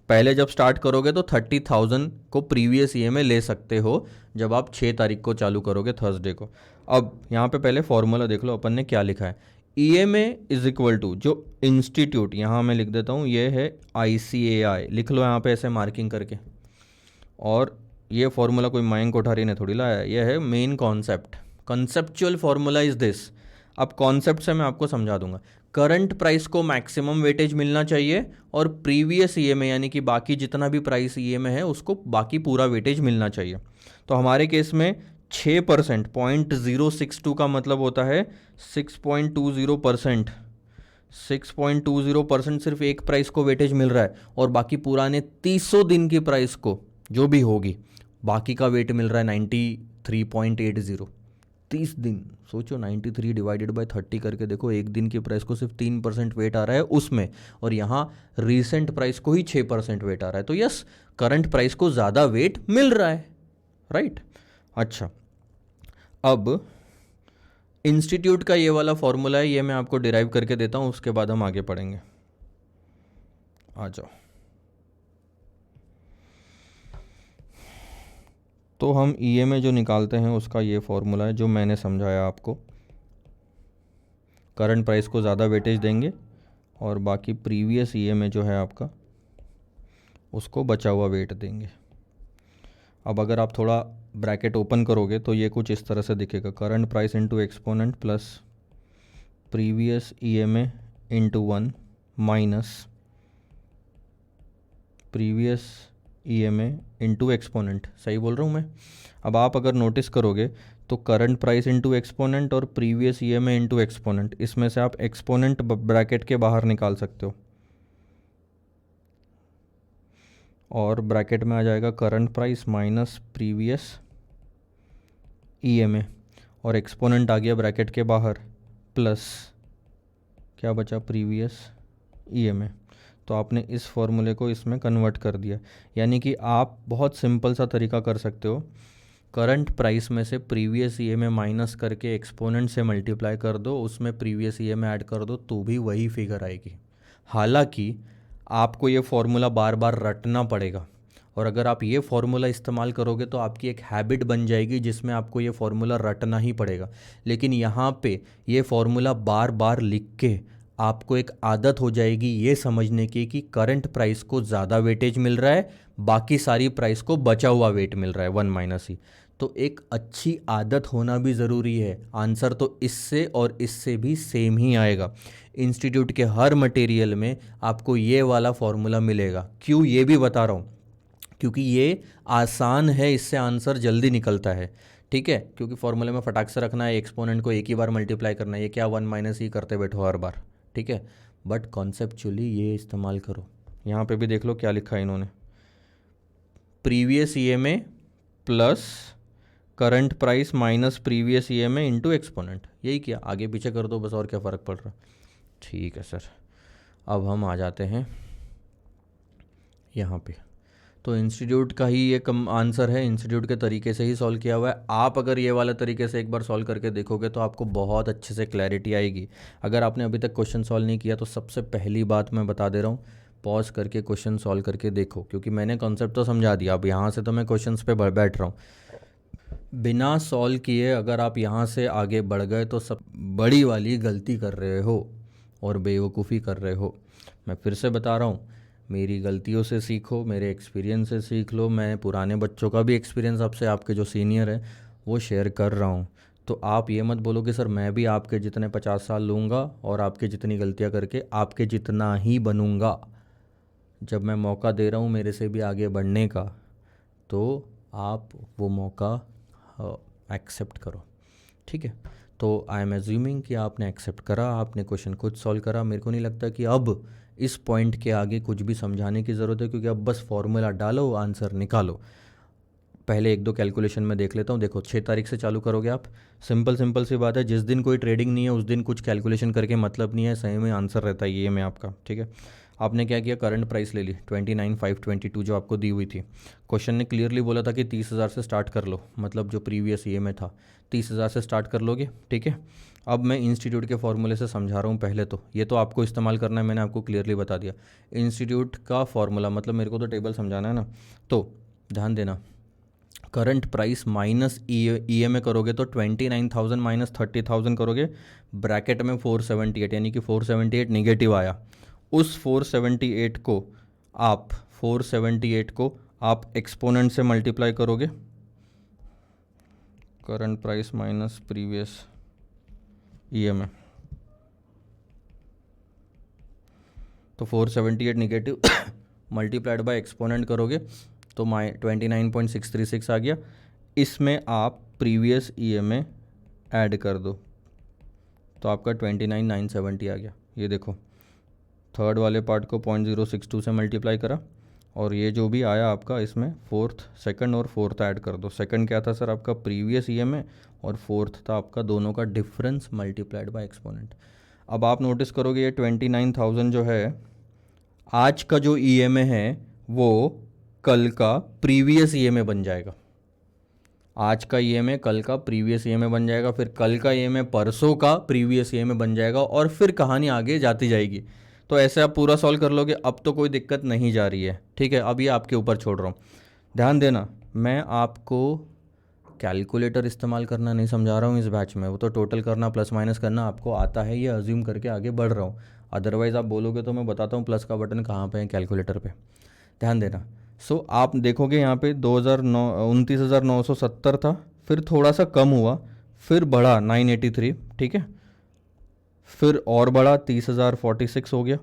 पहले जब स्टार्ट करोगे तो 30,000 को प्रीवियस ईएमआई ले सकते हो, जब आप 6 तारीख को चालू करोगे, थर्सडे को। अब यहाँ पे पहले फॉर्मूला देख लो अपन ने क्या लिखा है। ईएमआई इज इक्वल टू, जो इंस्टीट्यूट, यहाँ मैं लिख देता हूँ, ये है ICAI, लिख लो यहाँ पे ऐसे मार्किंग करके। और ये फॉर्मूला कोई मयंक कोठारी ने थोड़ी लाया है, ये है main concept, conceptual formula is this. अब कॉन्सेप्ट से मैं आपको समझा दूंगा। करंट प्राइस को मैक्सिमम वेटेज मिलना चाहिए और प्रीवियस ईएमआई यानी कि बाकी जितना भी प्राइस ईएमआई है उसको बाकी पूरा वेटेज मिलना चाहिए। तो हमारे केस में 6%, 0.062 का मतलब होता है 6.20%। 6.20% सिर्फ एक प्राइस को वेटेज मिल रहा है और बाकी पुराने 300 दिन की प्राइस को जो भी होगी बाकी का वेट मिल रहा है 93.80। 30 दिन सोचो, 93 डिवाइडेड बाय 30 करके देखो, एक दिन की प्राइस को सिर्फ 3% वेट आ रहा है उसमें, और यहाँ रीसेंट प्राइस को ही 6% वेट आ रहा है। तो यस, करंट प्राइस को ज़्यादा वेट मिल रहा है, राइट। अच्छा, अब इंस्टीट्यूट का ये वाला फॉर्मूला है, ये मैं आपको डिराइव करके देता हूँ, उसके बाद हम आगे पढ़ेंगे। आ जाओ। तो हम ईएमआई जो निकालते हैं उसका ये फॉर्मूला है जो मैंने समझाया आपको। करंट प्राइस को ज़्यादा वेटेज देंगे और बाकी प्रीवियस ईएमआई जो है आपका उसको बचा हुआ वेट देंगे। अब अगर आप थोड़ा ब्रैकेट ओपन करोगे तो ये कुछ इस तरह से दिखेगा, current price into exponent plus previous EMI into 1 minus previous EMI into exponent. सही बोल रहा हूँ मैं? अब आप अगर नोटिस करोगे तो करंट प्राइस इंटू एक्सपोनेंट और प्रीवियस ईएमआई इंटू एक्सपोनेंट, इसमें से आप एक्सपोनेंट ब्रैकेट के बाहर निकाल सकते हो और ब्रैकेट में आ जाएगा current price minus previous EMI और एक्सपोनेंट आ गया ब्रैकेट के बाहर प्लस क्या बचा, प्रीवियस ईएमआई। तो आपने इस फॉर्मूले को इसमें कन्वर्ट कर दिया। यानी कि आप बहुत सिंपल सा तरीका कर सकते हो, करंट प्राइस में से प्रीवियस ईएमआई माइनस करके एक्सपोनेंट से मल्टीप्लाई कर दो, उसमें प्रीवियस ईएमआई ऐड कर दो, तो भी वही फिगर आएगी। हालांकि आपको ये फॉर्मूला बार बार रटना पड़ेगा और अगर आप ये फॉर्मूला इस्तेमाल करोगे तो आपकी एक हैबिट बन जाएगी जिसमें आपको ये फॉर्मूला रटना ही पड़ेगा। लेकिन यहाँ पे ये फॉर्मूला बार बार लिख के आपको एक आदत हो जाएगी ये समझने की कि करंट प्राइस को ज़्यादा वेटेज मिल रहा है, बाकी सारी प्राइस को बचा हुआ वेट मिल रहा है 1 - ई। तो एक अच्छी आदत होना भी ज़रूरी है। आंसर तो इससे और इससे भी सेम ही आएगा। इंस्टीट्यूट के हर मटेरियल में आपको ये वाला फॉर्मूला मिलेगा। क्यों, ये भी बता रहा हूँ, क्योंकि ये आसान है, इससे आंसर जल्दी निकलता है। ठीक है, क्योंकि फॉर्मूले में फटाक से रखना है, एक्सपोनेंट को एक ही बार मल्टीप्लाई करना है, ये क्या 1 - ई करते बैठो हर बार। ठीक है, बट कॉन्सेप्चुअली ये इस्तेमाल करो। यहाँ पे भी देख लो क्या लिखा है इन्होंने, previous EMA plus current price minus previous EMA into exponent. यही किया, आगे पीछे कर दो बस, और क्या फ़र्क पड़ रहा। ठीक है सर, अब हम आ जाते हैं यहाँ पे। तो इंस्टीट्यूट का ही ये कम आंसर है, इंस्टीट्यूट के तरीके से ही सॉल्व किया हुआ है। आप अगर ये वाला तरीके से एक बार सॉल्व करके देखोगे तो आपको बहुत अच्छे से क्लैरिटी आएगी। अगर आपने अभी तक क्वेश्चन सॉल्व नहीं किया तो सबसे पहली बात मैं बता दे रहा हूँ, पॉज करके क्वेश्चन सॉल्व करके देखो, क्योंकि मैंने कॉन्सेप्ट तो समझा दिया। अब यहाँ से तो मैं क्वेश्चंस पे बैठ रहा हूँ। बिना सॉल्व किए अगर आप यहाँ से आगे बढ़ गए तो सब बड़ी वाली गलती कर रहे हो और बेवकूफ़ी कर रहे हो। मैं फिर से बता रहा हूँ, मेरी गलतियों से सीखो, मेरे एक्सपीरियंस से सीख लो। मैं पुराने बच्चों का भी एक्सपीरियंस आपसे, आपके जो सीनियर हैं वो शेयर कर रहा हूँ। तो आप ये मत बोलो कि सर मैं भी आपके जितने 50 साल लूँगा और आपके जितनी गलतियाँ करके आपके जितना ही बनूँगा। जब मैं मौका दे रहा हूँ मेरे से भी आगे बढ़ने का, तो आप वो मौका एक्सेप्ट करो। ठीक है, तो आई एम एज्यूमिंग कि आपने एक्सेप्ट करा, आपने क्वेश्चन खुद सॉल्व करा। मेरे को नहीं लगता कि अब इस पॉइंट के आगे कुछ भी समझाने की ज़रूरत है, क्योंकि अब बस फॉर्मूला डालो, आंसर निकालो। पहले 1-2 कैलकुलेशन में देख लेता हूँ। देखो 6 तारीख से चालू करोगे आप, सिंपल सी बात है। जिस दिन कोई ट्रेडिंग नहीं है उस दिन कुछ कैलकुलेशन करके मतलब नहीं है, सही में आंसर रहता है ये में आपका। ठीक है, आपने क्या किया, करंट प्राइस ले ली 29,522 जो आपको दी हुई थी। क्वेश्चन ने क्लियरली बोला था कि 30,000 से स्टार्ट कर लो, मतलब जो प्रीवियस ये में था 30,000 से स्टार्ट कर लोगे। ठीक है, अब मैं इंस्टीट्यूट के फॉर्मूले से समझा रहा हूँ। पहले तो ये तो आपको इस्तेमाल करना है, मैंने आपको क्लियरली बता दिया। इंस्टीट्यूट का फॉर्मूला मतलब मेरे को तो टेबल समझाना है ना, तो ध्यान देना। करंट प्राइस माइनस ईएमए करोगे तो 29,000 माइनस 30,000 करोगे, ब्रैकेट में 478, यानी कि 478 निगेटिव आया। उस 478 को आप एक्सपोनेंट से मल्टीप्लाई करोगे, current price minus previous EMA, तो 478 निगेटिव मल्टीप्लाइड बाय एक्सपोनेंट करोगे तो 29.636 आ गया। इसमें आप प्रीवियस ईएमए ऐड कर दो तो आपका 29,970 आ गया। ये देखो, थर्ड वाले पार्ट को 0.062 से मल्टीप्लाई करा और ये जो भी आया आपका, इसमें सेकंड और फोर्थ ऐड कर दो। सेकंड क्या था सर आपका, प्रीवियस ईएमए, और फोर्थ था आपका दोनों का डिफरेंस मल्टीप्लाइड बाय एक्सपोनेंट। अब आप नोटिस करोगे ये 29,000 जो है, आज का जो ईएमए है वो कल का प्रीवियस ईएमए बन जाएगा। आज का ईएमए कल का प्रीवियस ईएमए बन जाएगा, फिर कल का ईएमए परसों का प्रीवियस ईएमए बन जाएगा, और फिर कहानी आगे जाती जाएगी। तो ऐसे आप पूरा सॉल्व कर लोगे। अब तो कोई दिक्कत नहीं जा रही है। ठीक है, अब ये आपके ऊपर छोड़ रहा हूँ। ध्यान देना, मैं आपको कैलकुलेटर इस्तेमाल करना नहीं समझा रहा हूँ इस बैच में। वो तो टोटल करना प्लस माइनस करना आपको आता है, ये अज्यूम करके आगे बढ़ रहा हूँ। अदरवाइज़ आप बोलोगे तो मैं बताता हूँ प्लस का बटन कहाँ पे है कैलकुलेटर पे। ध्यान देना। सो आप देखोगे यहाँ पे 29,970 था, फिर थोड़ा सा कम हुआ, फिर बढ़ा 983। ठीक है, फिर और बढ़ा 30,046 हो गया,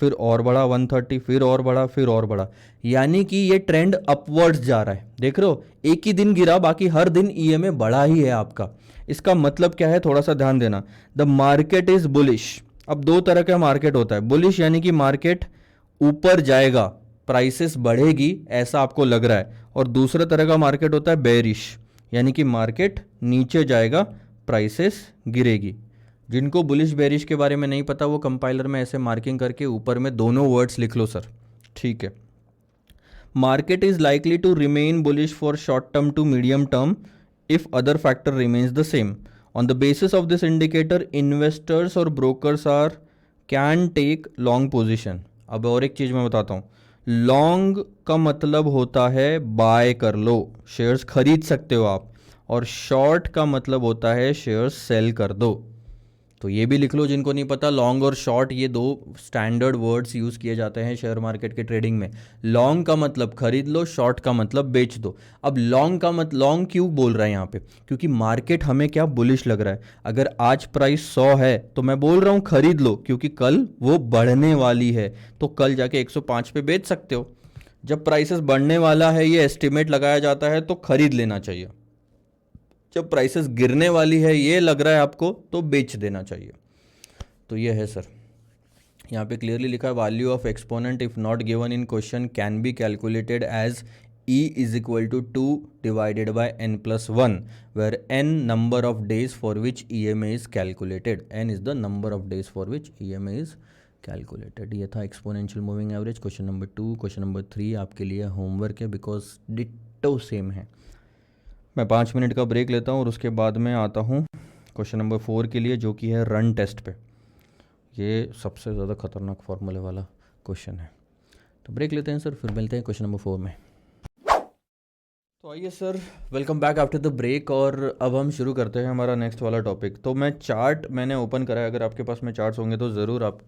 फिर और बढ़ा 130, फिर और बढ़ा, फिर और बढ़ा। यानी कि ये ट्रेंड अपवर्ड्स जा रहा है। देख रहे हो, एक ही दिन गिरा, बाकी हर दिन ईएमए बढ़ा ही है आपका। इसका मतलब क्या है, थोड़ा सा ध्यान देना। The market is bullish. अब दो तरह का मार्केट होता है। बुलिश यानी कि मार्केट ऊपर जाएगा, प्राइसेस बढ़ेगी ऐसा आपको लग रहा है, और दूसरा तरह का मार्केट होता है बेरिश, यानी कि मार्केट नीचे जाएगा, प्राइसेस गिरेगी। जिनको बुलिश बेरिश के बारे में नहीं पता वो कंपाइलर में ऐसे मार्किंग करके ऊपर में दोनों वर्ड्स लिख लो सर। ठीक है, market is likely to remain bullish for short term to medium term if other factor remains the same. On the basis of this indicator investors और brokers can take long position. अब और एक चीज़ मैं बताता हूँ, long का मतलब होता है बाय कर लो, शेयर्स खरीद सकते हो आप, और शॉर्ट का मतलब होता है शेयर्स सेल कर दो। तो ये भी लिख लो जिनको नहीं पता, लॉन्ग और शॉर्ट ये दो स्टैंडर्ड वर्ड्स यूज़ किए जाते हैं शेयर मार्केट के ट्रेडिंग में। लॉन्ग का मतलब खरीद लो, शॉर्ट का मतलब बेच दो। अब लॉन्ग क्यों बोल रहा है यहाँ पे, क्योंकि मार्केट हमें क्या बुलिश लग रहा है। अगर आज प्राइस 100 है तो मैं बोल रहा हूँ खरीद लो, क्योंकि कल वो बढ़ने वाली है, तो कल जाके 105 पे बेच सकते हो। जब प्राइसेस बढ़ने वाला है ये एस्टिमेट लगाया जाता है तो खरीद लेना चाहिए। जब प्राइसेस गिरने वाली है ये लग रहा है आपको तो बेच देना चाहिए। तो ये है सर, यहाँ पे क्लियरली लिखा है value of exponent if not given in question can be calculated as e is equal to 2 divided by n plus 1, where n number of days for which EMA is calculated. n is the number of days for which EMA is calculated. ये था exponential moving average question number 2। Question number 3 आपके लिए homework है because ditto same है। मैं 5 minute का break लेता हूँ और उसके बाद में आता हूँ क्वेश्चन नंबर 4 के लिए, जो कि है रन टेस्ट पे। ये सबसे ज़्यादा खतरनाक फॉर्मूले वाला क्वेश्चन है। तो ब्रेक लेते हैं सर, फिर मिलते हैं क्वेश्चन नंबर 4 में। तो आइए sir, welcome back after the break, और अब हम शुरू करते हैं हमारा नेक्स्ट वाला टॉपिक। तो मैं चार्ट मैंने ओपन करा है, अगर आपके पास में चार्ट्स होंगे तो ज़रूर आप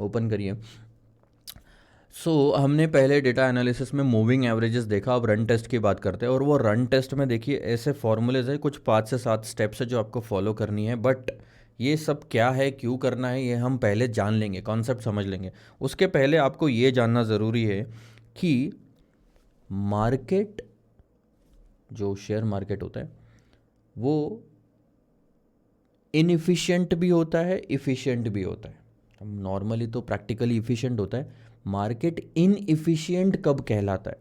ओपन करिए। हमने पहले डेटा एनालिसिस में मूविंग एवरेजेस देखा, अब रन टेस्ट की बात करते हैं। और वो रन टेस्ट में देखिए ऐसे फॉर्मूलेज है, कुछ 5 से 7 स्टेप्स है जो आपको फॉलो करनी है। बट ये सब क्या है, क्यों करना है, ये हम पहले जान लेंगे, कॉन्सेप्ट समझ लेंगे। उसके पहले आपको ये जानना ज़रूरी है कि मार्केट, जो शेयर मार्केट होता है, वो इनएफिशिएंट भी होता है, इफ़िशिएंट भी होता है। नॉर्मली तो प्रैक्टिकली इफ़िशिएंट होता है। मार्केट इनएफिशिएंट कब कहलाता है,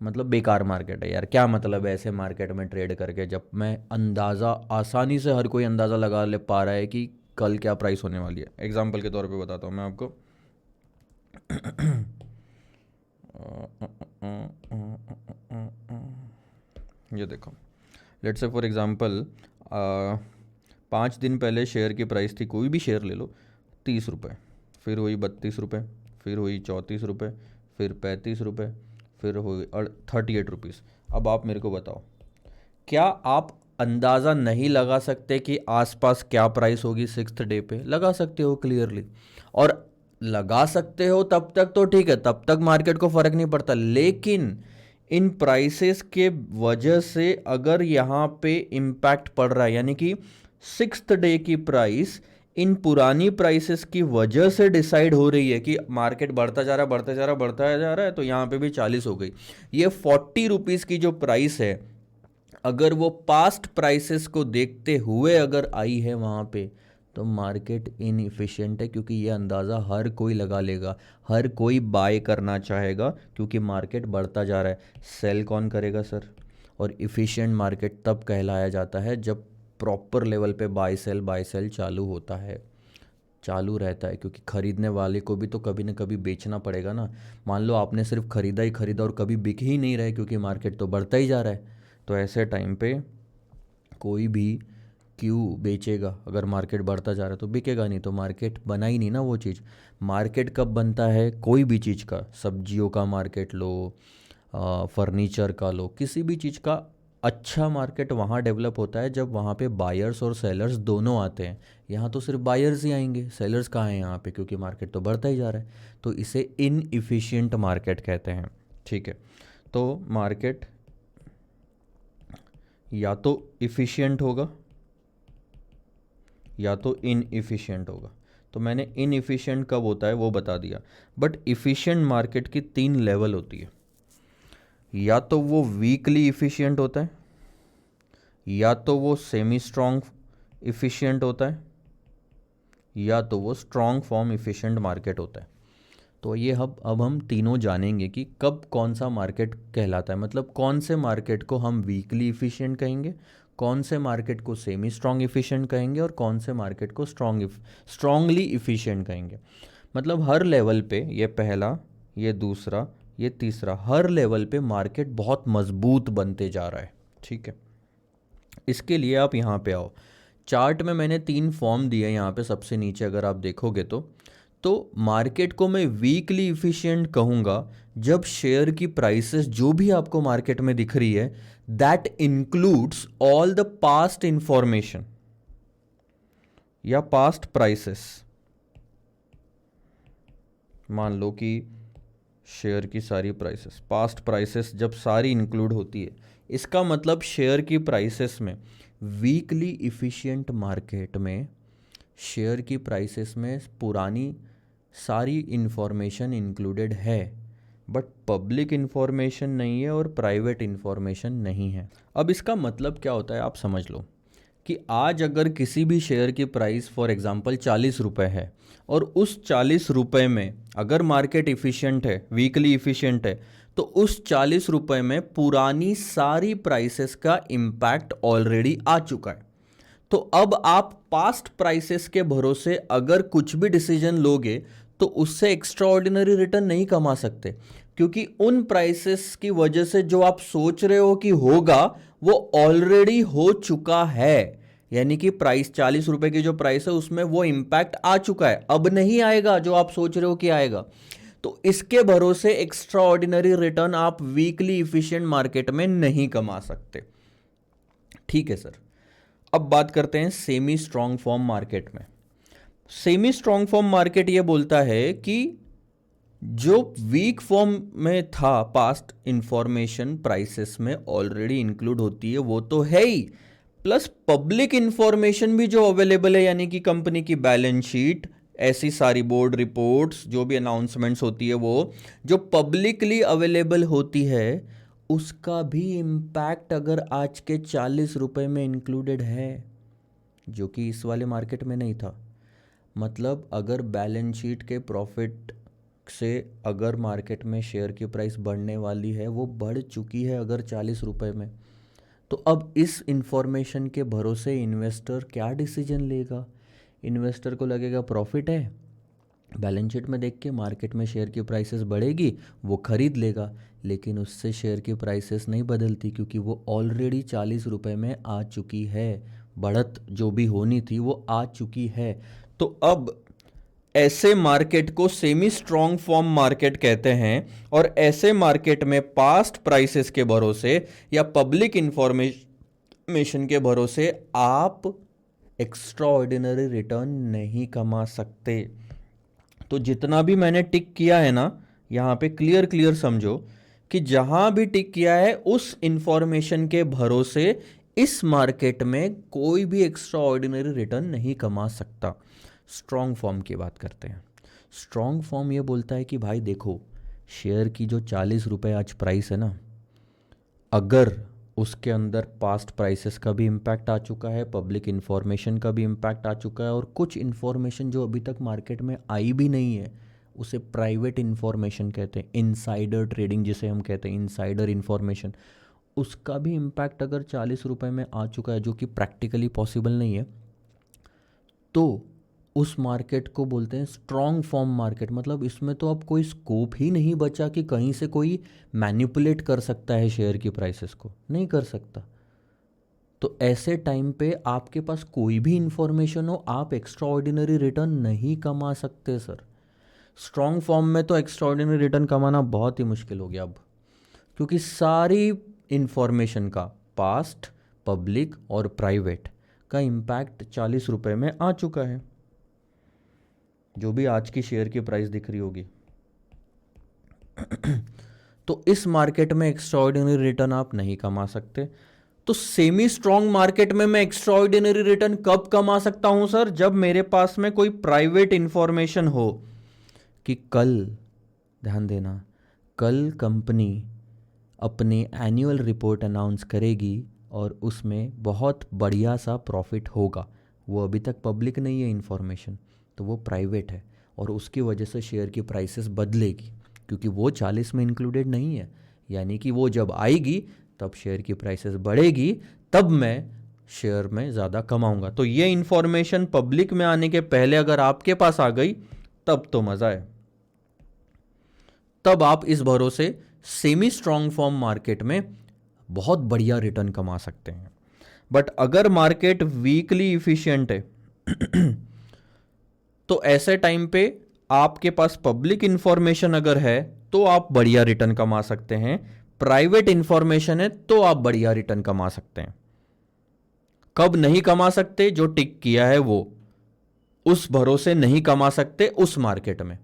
मतलब बेकार मार्केट है यार। क्या मतलब है ऐसे मार्केट में ट्रेड करके, जब मैं अंदाज़ा आसानी से हर कोई अंदाज़ा लगा ले पा रहा है कि कल क्या प्राइस होने वाली है। एग्जाम्पल के तौर पे बताता हूँ मैं आपको। ये देखो, लेट्स से फॉर एग्जांपल 5 दिन पहले शेयर की प्राइस थी, कोई भी शेयर ले लो, 30 रुपये, फिर हुई 32 रुपये, फिर हुई 34 रुपये, फिर 35 रुपये, फिर हुई 38 रुपीज़। अब आप मेरे को बताओ, क्या आप अंदाज़ा नहीं लगा सकते कि आसपास क्या प्राइस होगी 6th डे पे? लगा सकते हो क्लियरली, और लगा सकते हो तब तक तो ठीक है, तब तक मार्केट को फ़र्क नहीं पड़ता। लेकिन इन प्राइसेस के वजह से अगर यहाँ पे इम्पैक्ट पड़ रहा है, यानी कि 6th डे की प्राइस इन पुरानी प्राइसेस की वजह से डिसाइड हो रही है कि मार्केट बढ़ता जा रहा है, बढ़ता जा रहा है, बढ़ता जा रहा है, तो यहाँ पे भी 40 हो गई। ये 40 रुपीज़ की जो प्राइस है, अगर वो पास्ट प्राइसेस को देखते हुए अगर आई है वहाँ पे, तो मार्केट इनएफिशिएंट है, क्योंकि ये अंदाज़ा हर कोई लगा लेगा, हर कोई बाय करना चाहेगा, क्योंकि मार्केट बढ़ता जा रहा है। सेल कौन करेगा सर? और इफ़िशिएंट मार्केट तब कहलाया जाता है जब प्रॉपर लेवल पे बाय सेल चालू होता है, चालू रहता है, क्योंकि ख़रीदने वाले को भी तो कभी ना कभी बेचना पड़ेगा ना। मान लो आपने सिर्फ ख़रीदा ही ख़रीदा और कभी बिक ही नहीं रहे, क्योंकि मार्केट तो बढ़ता ही जा रहा है। तो ऐसे टाइम पे कोई भी क्यों बेचेगा? अगर मार्केट बढ़ता जा रहा है तो बिकेगा नहीं, तो मार्केट बना ही नहीं ना वो चीज़। मार्केट कब बनता है कोई भी चीज़ का? सब्जियों का मार्केट लो, फर्नीचर का लो, किसी भी चीज़ का अच्छा मार्केट वहाँ डेवलप होता है जब वहाँ पे बायर्स और सेलर्स दोनों आते हैं। यहाँ तो सिर्फ बायर्स ही आएंगे, सेलर्स कहाँ हैं यहाँ पे? क्योंकि मार्केट तो बढ़ता ही जा रहा है। तो इसे इनएफिशिएंट मार्केट कहते हैं। ठीक है, तो मार्केट या तो इफ़िशिएंट होगा या तो इनएफिशिएंट होगा। तो मैंने इनएफिशिएंट कब होता है वो बता दिया। बट इफ़िशिएंट मार्केट की 3 लेवल होती है। या तो वो वीकली इफ़िशिएंट होता है, या तो वो सेमी स्ट्रॉन्ग इफ़िशिएंट होता है, या तो वो स्ट्रॉन्ग फॉर्म इफ़िशिएंट मार्केट होता है। तो ये अब हम तीनों जानेंगे कि कब कौन सा मार्केट कहलाता है, मतलब कौन से मार्केट को हम वीकली इफ़िशिएंट कहेंगे, कौन से मार्केट को सेमी स्ट्रॉन्ग इफ़िशिएंट कहेंगे, और कौन से मार्केट को स्ट्रॉन्गली इफ़िशिएंट कहेंगे। मतलब हर लेवल पे, ये पहला, ये दूसरा, ये तीसरा, हर लेवल पे मार्केट बहुत मजबूत बनते जा रहा है। ठीक है, इसके लिए आप यहाँ पे आओ। चार्ट में मैंने 3 फॉर्म दिए यहाँ पे, सबसे नीचे अगर आप देखोगे तो मार्केट को मैं वीकली इफिशिएंट कहूँगा जब शेयर की प्राइसेस जो भी आपको मार्केट में दिख रही है that includes all the past information या पास्ट प्राइसेस। मान लो कि शेयर की सारी प्राइसेस, पास्ट प्राइसेस जब सारी इंक्लूड होती है, इसका मतलब शेयर की प्राइसेस में वीकली इफिशिएंट मार्केट में शेयर की प्राइसेस में पुरानी सारी इंफॉर्मेशन इंक्लूडेड है, बट पब्लिक इंफॉर्मेशन नहीं है और प्राइवेट इंफॉर्मेशन नहीं है। अब इसका मतलब क्या होता है आप समझ लो कि आज अगर किसी भी शेयर की प्राइस फॉर एग्जांपल 40 रुपये है और उस 40 रुपये में अगर मार्केट इफिशिएंट है, वीकली इफिशिएंट है, तो उस 40 रुपये में पुरानी सारी प्राइसेस का इम्पैक्ट ऑलरेडी आ चुका है। तो अब आप पास्ट प्राइसेस के भरोसे अगर कुछ भी डिसीजन लोगे तो उससे एक्स्ट्रा ऑर्डिनरी रिटर्न नहीं कमा सकते, क्योंकि उन प्राइसेस की वजह से जो आप सोच रहे हो कि होगा वो ऑलरेडी हो चुका है। यानी कि प्राइस 40 रुपए की जो प्राइस है उसमें वो इंपैक्ट आ चुका है, अब नहीं आएगा जो आप सोच रहे हो कि आएगा। तो इसके भरोसे एक्स्ट्रा ऑर्डिनरी रिटर्न आप वीकली इफिशिएंट मार्केट में नहीं कमा सकते। ठीक है सर, अब बात करते हैं सेमी स्ट्रॉन्ग फॉर्म मार्केट में। सेमी स्ट्रॉन्ग फॉर्म मार्केट ये बोलता है कि जो वीक फॉर्म में था पास्ट इंफॉर्मेशन प्राइसेस में ऑलरेडी इंक्लूड होती है वो तो है ही, प्लस पब्लिक इंफॉर्मेशन भी जो अवेलेबल है, यानी कि कंपनी की बैलेंस शीट, ऐसी सारी बोर्ड रिपोर्ट्स, जो भी अनाउंसमेंट्स होती है वो जो पब्लिकली अवेलेबल होती है, उसका भी इम्पैक्ट अगर आज के 40 रुपए में इंक्लूडेड है, जो कि इस वाले मार्केट में नहीं था। मतलब अगर बैलेंस शीट के प्रॉफिट से अगर मार्केट में शेयर की प्राइस बढ़ने वाली है, वो बढ़ चुकी है अगर 40 रुपए में, तो अब इस इंफॉर्मेशन के भरोसे इन्वेस्टर क्या डिसीजन लेगा? इन्वेस्टर को लगेगा प्रॉफिट है, बैलेंस शीट में देख के मार्केट में शेयर की प्राइसेस बढ़ेगी, वो खरीद लेगा, लेकिन उससे शेयर की प्राइसेस नहीं बदलती क्योंकि वो ऑलरेडी 40 रुपए में आ चुकी है, बढ़त जो भी होनी थी वो आ चुकी है। तो अब ऐसे मार्केट को सेमी स्ट्रॉन्ग फॉर्म मार्केट कहते हैं, और ऐसे मार्केट में पास्ट प्राइसेस के भरोसे या पब्लिक इंफॉर्मेशन के भरोसे आप एक्स्ट्रा ऑर्डिनरी रिटर्न नहीं कमा सकते। तो जितना भी मैंने टिक किया है ना, यहाँ पे क्लियर समझो कि जहाँ भी टिक किया है उस इंफॉर्मेशन के भरोसे इस मार्केट में कोई भी एक्स्ट्रा ऑर्डिनरी रिटर्न नहीं कमा सकता। स्ट्रॉन्ग फॉर्म की बात करते हैं। स्ट्रॉन्ग फॉर्म ये बोलता है कि भाई देखो, शेयर की जो 40 रुपये आज प्राइस है ना, अगर उसके अंदर पास्ट प्राइसेस का भी इम्पैक्ट आ चुका है, पब्लिक इन्फॉर्मेशन का भी इम्पैक्ट आ चुका है, और कुछ इन्फॉर्मेशन जो अभी तक मार्केट में आई भी नहीं है, उसे प्राइवेट इन्फॉर्मेशन कहते हैं, इनसाइडर ट्रेडिंग जिसे हम कहते हैं, इनसाइडर इन्फॉर्मेशन, उसका भी इम्पैक्ट अगर 40 रुपये में आ चुका है, जो कि प्रैक्टिकली पॉसिबल नहीं है, तो उस मार्केट को बोलते हैं स्ट्रॉन्ग फॉर्म मार्केट। मतलब इसमें तो अब कोई स्कोप ही नहीं बचा कि कहीं से कोई मैनिपुलेट कर सकता है शेयर की प्राइसेस को, नहीं कर सकता। तो ऐसे टाइम पे आपके पास कोई भी इंफॉर्मेशन हो, आप एक्स्ट्रा ऑर्डिनरी रिटर्न नहीं कमा सकते सर। स्ट्रॉन्ग फॉर्म में तो एक्स्ट्रा ऑर्डिनरी रिटर्न कमाना बहुत ही मुश्किल हो गया अब, क्योंकि सारी इंफॉर्मेशन का पास्ट, पब्लिक और प्राइवेट का इम्पैक्ट 40 रुपये में आ चुका है, जो भी आज की शेयर की प्राइस दिख रही होगी। तो इस मार्केट में एक्स्ट्रा ऑर्डिनरी रिटर्न आप नहीं कमा सकते। तो सेमी स्ट्रॉन्ग मार्केट में मैं एक्स्ट्रा ऑर्डिनरी रिटर्न कब कमा सकता हूं सर? जब मेरे पास में कोई प्राइवेट इंफॉर्मेशन हो कि कल, ध्यान देना, कल कंपनी अपनी एनुअल रिपोर्ट अनाउंस करेगी और उसमें बहुत बढ़िया सा प्रॉफिट होगा। वो अभी तक पब्लिक नहीं है इंफॉर्मेशन, तो वो प्राइवेट है, और उसकी वजह से शेयर की प्राइसेस बदलेगी, क्योंकि वो 40 में इंक्लूडेड नहीं है। यानी कि वो जब आएगी तब शेयर की प्राइसेस बढ़ेगी, तब मैं शेयर में ज़्यादा कमाऊंगा। तो ये इंफॉर्मेशन पब्लिक में आने के पहले अगर आपके पास आ गई तब तो मज़ा है, तब आप इस भरोसे सेमी स्ट्रॉन्ग फॉर्म मार्केट में बहुत बढ़िया रिटर्न कमा सकते हैं। बट अगर मार्केट वीकली इफिशिएंट है तो ऐसे टाइम पे आपके पास पब्लिक इंफॉर्मेशन अगर है तो आप बढ़िया रिटर्न कमा सकते हैं, प्राइवेट इंफॉर्मेशन है तो आप बढ़िया रिटर्न कमा सकते हैं। कब नहीं कमा सकते? जो टिक किया है वो, उस भरोसे नहीं कमा सकते उस मार्केट में।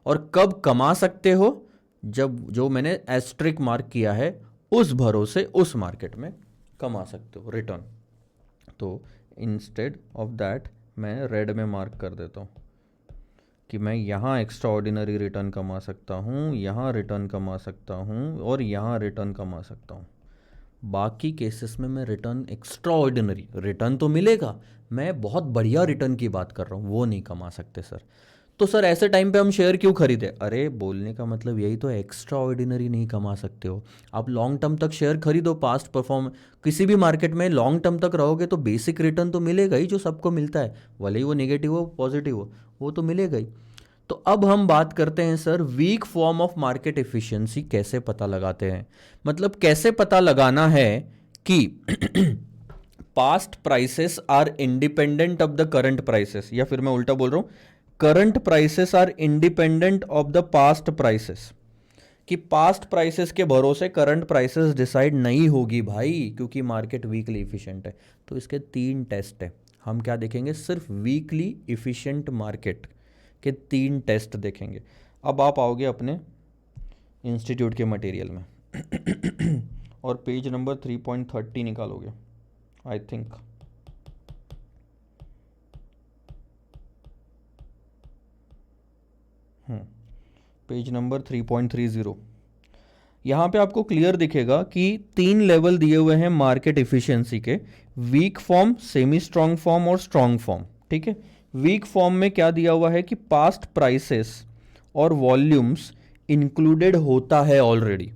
और कब कमा सकते हो? जब जो मैंने एस्ट्रिक मार्क किया है उस भरोसे उस मार्केट में कमा सकते हो रिटर्न। तो इंस्टेड ऑफ दैट मैं रेड में मार्क कर देता हूँ कि मैं यहाँ एक्स्ट्रा ऑर्डिनरी रिटर्न कमा सकता हूँ, यहाँ रिटर्न कमा सकता हूँ और यहाँ रिटर्न कमा सकता हूँ। बाकी केसेस में मैं रिटर्न एक्स्ट्रा ऑर्डिनरी रिटर्न तो मिलेगा, मैं बहुत बढ़िया रिटर्न की बात कर रहा हूँ, वो नहीं कमा सकते सर। तो सर ऐसे टाइम पे हम शेयर क्यों खरीदे? अरे बोलने का मतलब यही तो, एक्स्ट्रा ऑर्डिनरी नहीं कमा सकते हो आप, लॉन्ग टर्म तक शेयर खरीदो। पास्ट परफॉर्म किसी भी मार्केट में लॉन्ग टर्म तक रहोगे तो बेसिक रिटर्न तो मिलेगा ही, जो सबको मिलता है, भले ही वो नेगेटिव हो पॉजिटिव हो, वो तो मिलेगा ही। तो अब हम बात करते हैं sir weak form of market efficiency कैसे पता लगाते हैं। मतलब कैसे पता लगाना है कि past prices are independent of the current prices, या फिर मैं उल्टा बोल रहा हूं, current prices are independent of the past prices. कि पास्ट प्राइसेस के भरोसे करंट प्राइसेस डिसाइड नहीं होगी भाई, क्योंकि मार्केट वीकली इफिशिएंट है। तो इसके 3 टेस्ट है। हम क्या देखेंगे? सिर्फ वीकली इफिशिएंट मार्केट के 3 टेस्ट देखेंगे। अब आप आओगे अपने इंस्टीट्यूट के मटेरियल में और पेज नंबर 3.30 निकालोगे आई थिंक। Page number 3.30। यहाँ पे आपको क्लियर दिखेगा कि 3 लेवल दिए हुए हैं मार्केट इफिशिएंसी के, weak form, semi strong form और स्ट्रांग फॉर्म। ठीक है, वीक फॉर्म में क्या दिया हुआ है कि पास्ट प्राइसेस और वॉल्यूम्स इंक्लूडेड होता है ऑलरेडी,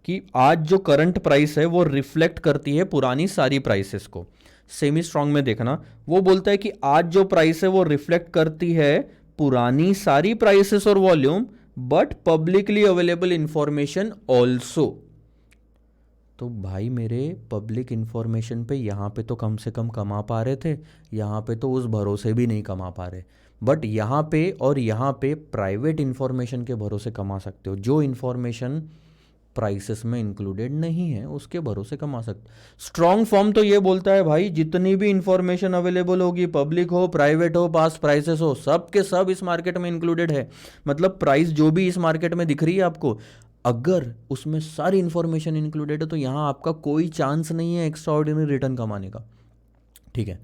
कि आज जो करंट प्राइस है वो रिफ्लेक्ट करती है पुरानी सारी प्राइसेस को। सेमी स्ट्रांग में देखना, वो बोलता है कि आज जो प्राइस है वो रिफ्लेक्ट करती है पुरानी सारी प्राइसेस और volume, but publicly available information also. तो भाई मेरे पब्लिक इंफॉर्मेशन पे यहाँ पे तो कम से कम कमा पा रहे थे, यहाँ पे तो उस भरोसे भी नहीं कमा पा रहे, बट यहाँ पे और यहाँ पे प्राइवेट इंफॉर्मेशन के भरोसे कमा सकते हो। जो इंफॉर्मेशन प्राइसेस में इंक्लूडेड नहीं है उसके भरोसे कमा सकते। स्ट्रॉन्ग फॉर्म तो ये बोलता है भाई जितनी भी इंफॉर्मेशन अवेलेबल होगी, पब्लिक हो, प्राइवेट हो, पास प्राइसेस हो, सब के सब इस मार्केट में इंक्लूडेड है। मतलब प्राइस जो भी इस मार्केट में दिख रही है आपको, अगर उसमें सारी इंफॉर्मेशन इंक्लूडेड है तो यहां आपका कोई चांस नहीं है एक्स्ट्रा ऑर्डिनरी रिटर्न कमाने का। ठीक है,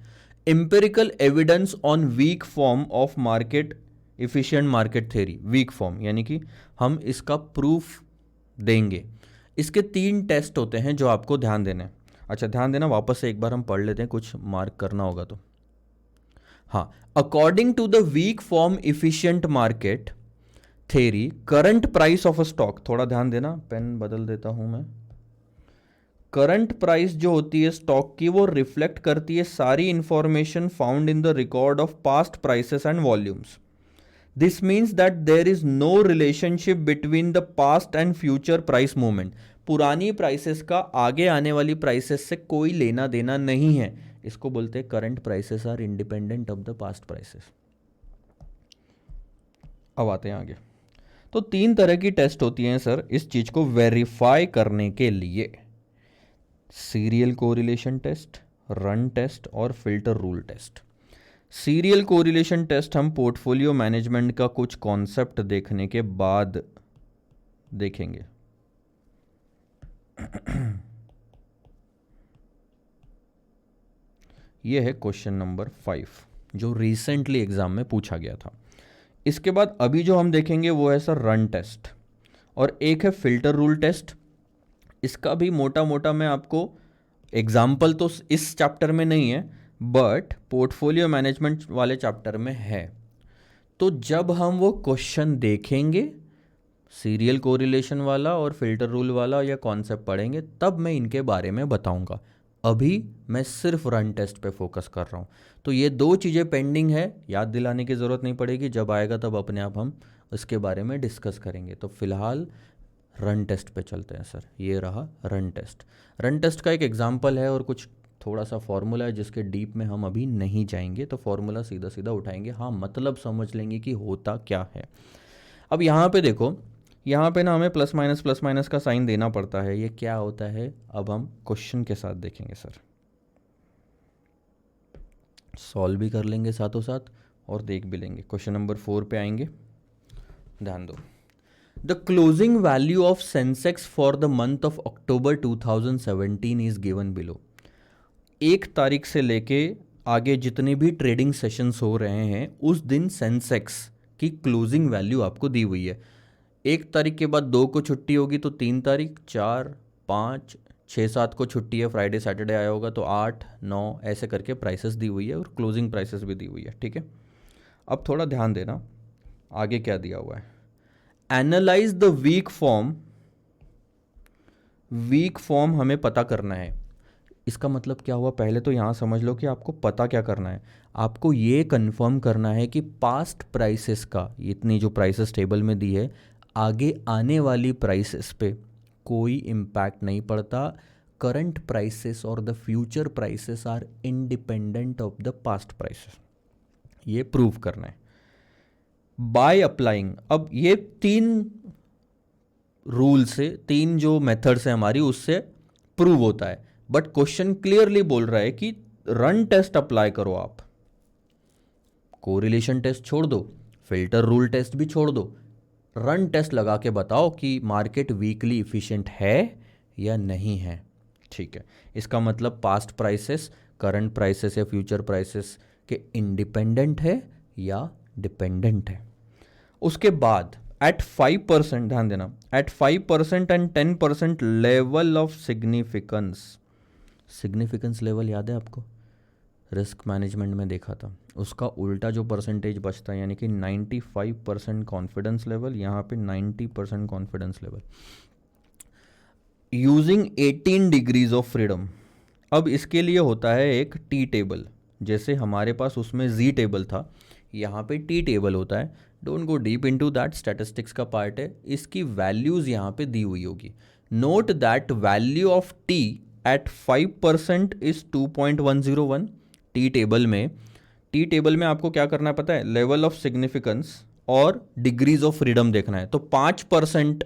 empirical evidence on weak form of market efficient market theory. Weak form यानी कि हम इसका प्रूफ देंगे। इसके 3 टेस्ट होते हैं जो आपको ध्यान देने। अच्छा ध्यान देना, वापस से एक बार हम पढ़ लेते हैं, कुछ मार्क करना होगा तो। हाँ, according to the weak form efficient market theory, current price of a stock, थोड़ा ध्यान देना, पेन बदल देता हूं मैं। करंट प्राइस जो होती है स्टॉक की, वो रिफ्लेक्ट करती है सारी information found in the record of past prices and volumes. This means that there is no relationship between the past and future price movement. पुरानी प्राइसेस का आगे आने वाली प्राइसेस से कोई लेना देना नहीं है। इसको बोलते हैं current prices are independent of the past prices. अब आते हैं आगे। तो 3 तरह की टेस्ट होती हैं सर इस चीज को वेरीफाई करने के लिए, serial correlation test, run test और filter rule test. Serial correlation test हम पोर्टफोलियो मैनेजमेंट का कुछ कॉन्सेप्ट देखने के बाद देखेंगे। यह है क्वेश्चन नंबर 5 जो रिसेंटली एग्जाम में पूछा गया था। इसके बाद अभी जो हम देखेंगे वो है सर रन टेस्ट, और एक है फिल्टर रूल टेस्ट। इसका भी मोटा मोटा मैं आपको एग्जाम्पल तो इस चैप्टर में नहीं है, बट पोर्टफोलियो मैनेजमेंट वाले चैप्टर में है। तो जब हम वो क्वेश्चन देखेंगे सीरियल कोरिलेशन वाला और फिल्टर रूल वाला या कॉन्सेप्ट पढ़ेंगे, तब मैं इनके बारे में बताऊंगा। अभी मैं सिर्फ रन टेस्ट पे फोकस कर रहा हूँ। तो ये 2 चीज़ें पेंडिंग है, याद दिलाने की ज़रूरत नहीं पड़ेगी, जब आएगा तब अपने आप हम इसके बारे में डिस्कस करेंगे। तो फिलहाल रन टेस्ट पे चलते हैं सर। ये रहा रन टेस्ट। रन टेस्ट का एक एग्जाम्पल है और कुछ थोड़ा सा फॉर्मूला है जिसके डीप में हम अभी नहीं जाएंगे, तो फॉर्मूला सीधा सीधा उठाएंगे, हाँ मतलब समझ लेंगे कि होता क्या है। अब यहाँ पे देखो, यहाँ पे ना हमें प्लस माइनस का साइन देना पड़ता है। ये क्या होता है अब हम क्वेश्चन के साथ देखेंगे सर, सॉल्व भी कर लेंगे साथों साथ और देख भी लेंगे। क्वेश्चन नंबर 4 पे आएंगे, ध्यान दो। The closing value of Sensex for the month of October 2017 is given below. 1 तारीख से लेके आगे जितने भी ट्रेडिंग सेशंस हो रहे हैं उस दिन सेंसेक्स की क्लोजिंग वैल्यू आपको दी हुई है। 1 तारीख के बाद 2 को छुट्टी होगी तो 3 तारीख, 4, 5, 6, 7 को छुट्टी है, फ्राइडे सैटरडे आया होगा तो 8, 9 ऐसे करके प्राइसेस दी हुई है और क्लोजिंग प्राइसेस भी दी हुई है, ठीक है। अब थोड़ा ध्यान देना आगे क्या दिया हुआ है। Analyse the weak form, weak form हमें पता करना है। इसका मतलब क्या हुआ, पहले तो यहाँ समझ लो कि आपको पता क्या करना है। आपको ये कंफर्म करना है कि पास्ट प्राइसेस का, इतनी जो प्राइसेस टेबल में दी है, आगे आने वाली प्राइसेस पे कोई इम्पैक्ट नहीं पड़ता। करंट प्राइसेस और the future prices are independent of the past prices, ये प्रूव करना है बाय अप्लाइंग। अब ये 3 रूल से, 3 जो मेथड्स है हमारी, उससे प्रूव होता है। बट क्वेश्चन क्लियरली बोल रहा है कि रन टेस्ट अप्लाई करो आप। कोरिलेशन टेस्ट छोड़ दो, फिल्टर रूल टेस्ट भी छोड़ दो, रन टेस्ट लगा के बताओ कि मार्केट वीकली इफिशिएंट है या नहीं है, ठीक है। इसका मतलब पास्ट प्राइसेस करंट प्राइसेस या फ्यूचर प्राइसेस के इंडिपेंडेंट है या डिपेंडेंट है। उसके बाद एट 5%, ध्यान देना, at 5% and 10% level of significance. Significance level याद है आपको, रिस्क मैनेजमेंट में देखा था, उसका उल्टा जो परसेंटेज बचता है, यानी कि 95% कॉन्फिडेंस लेवल, यहाँ पे 90% confidence level. Using 18 degrees of freedom. अब इसके लिए होता है एक टी टेबल, जैसे हमारे पास उसमें जी टेबल था, यहाँ पे टी टेबल होता है। Don't go deep into that, statistics का पार्ट है। इसकी वैल्यूज़ यहाँ पे दी हुई होगी। Note that value of T at 5% is 2.101। T table में आपको क्या करना है पता है, लेवल ऑफ सिग्निफिकेंस और डिग्रीज ऑफ फ्रीडम देखना है। तो 5%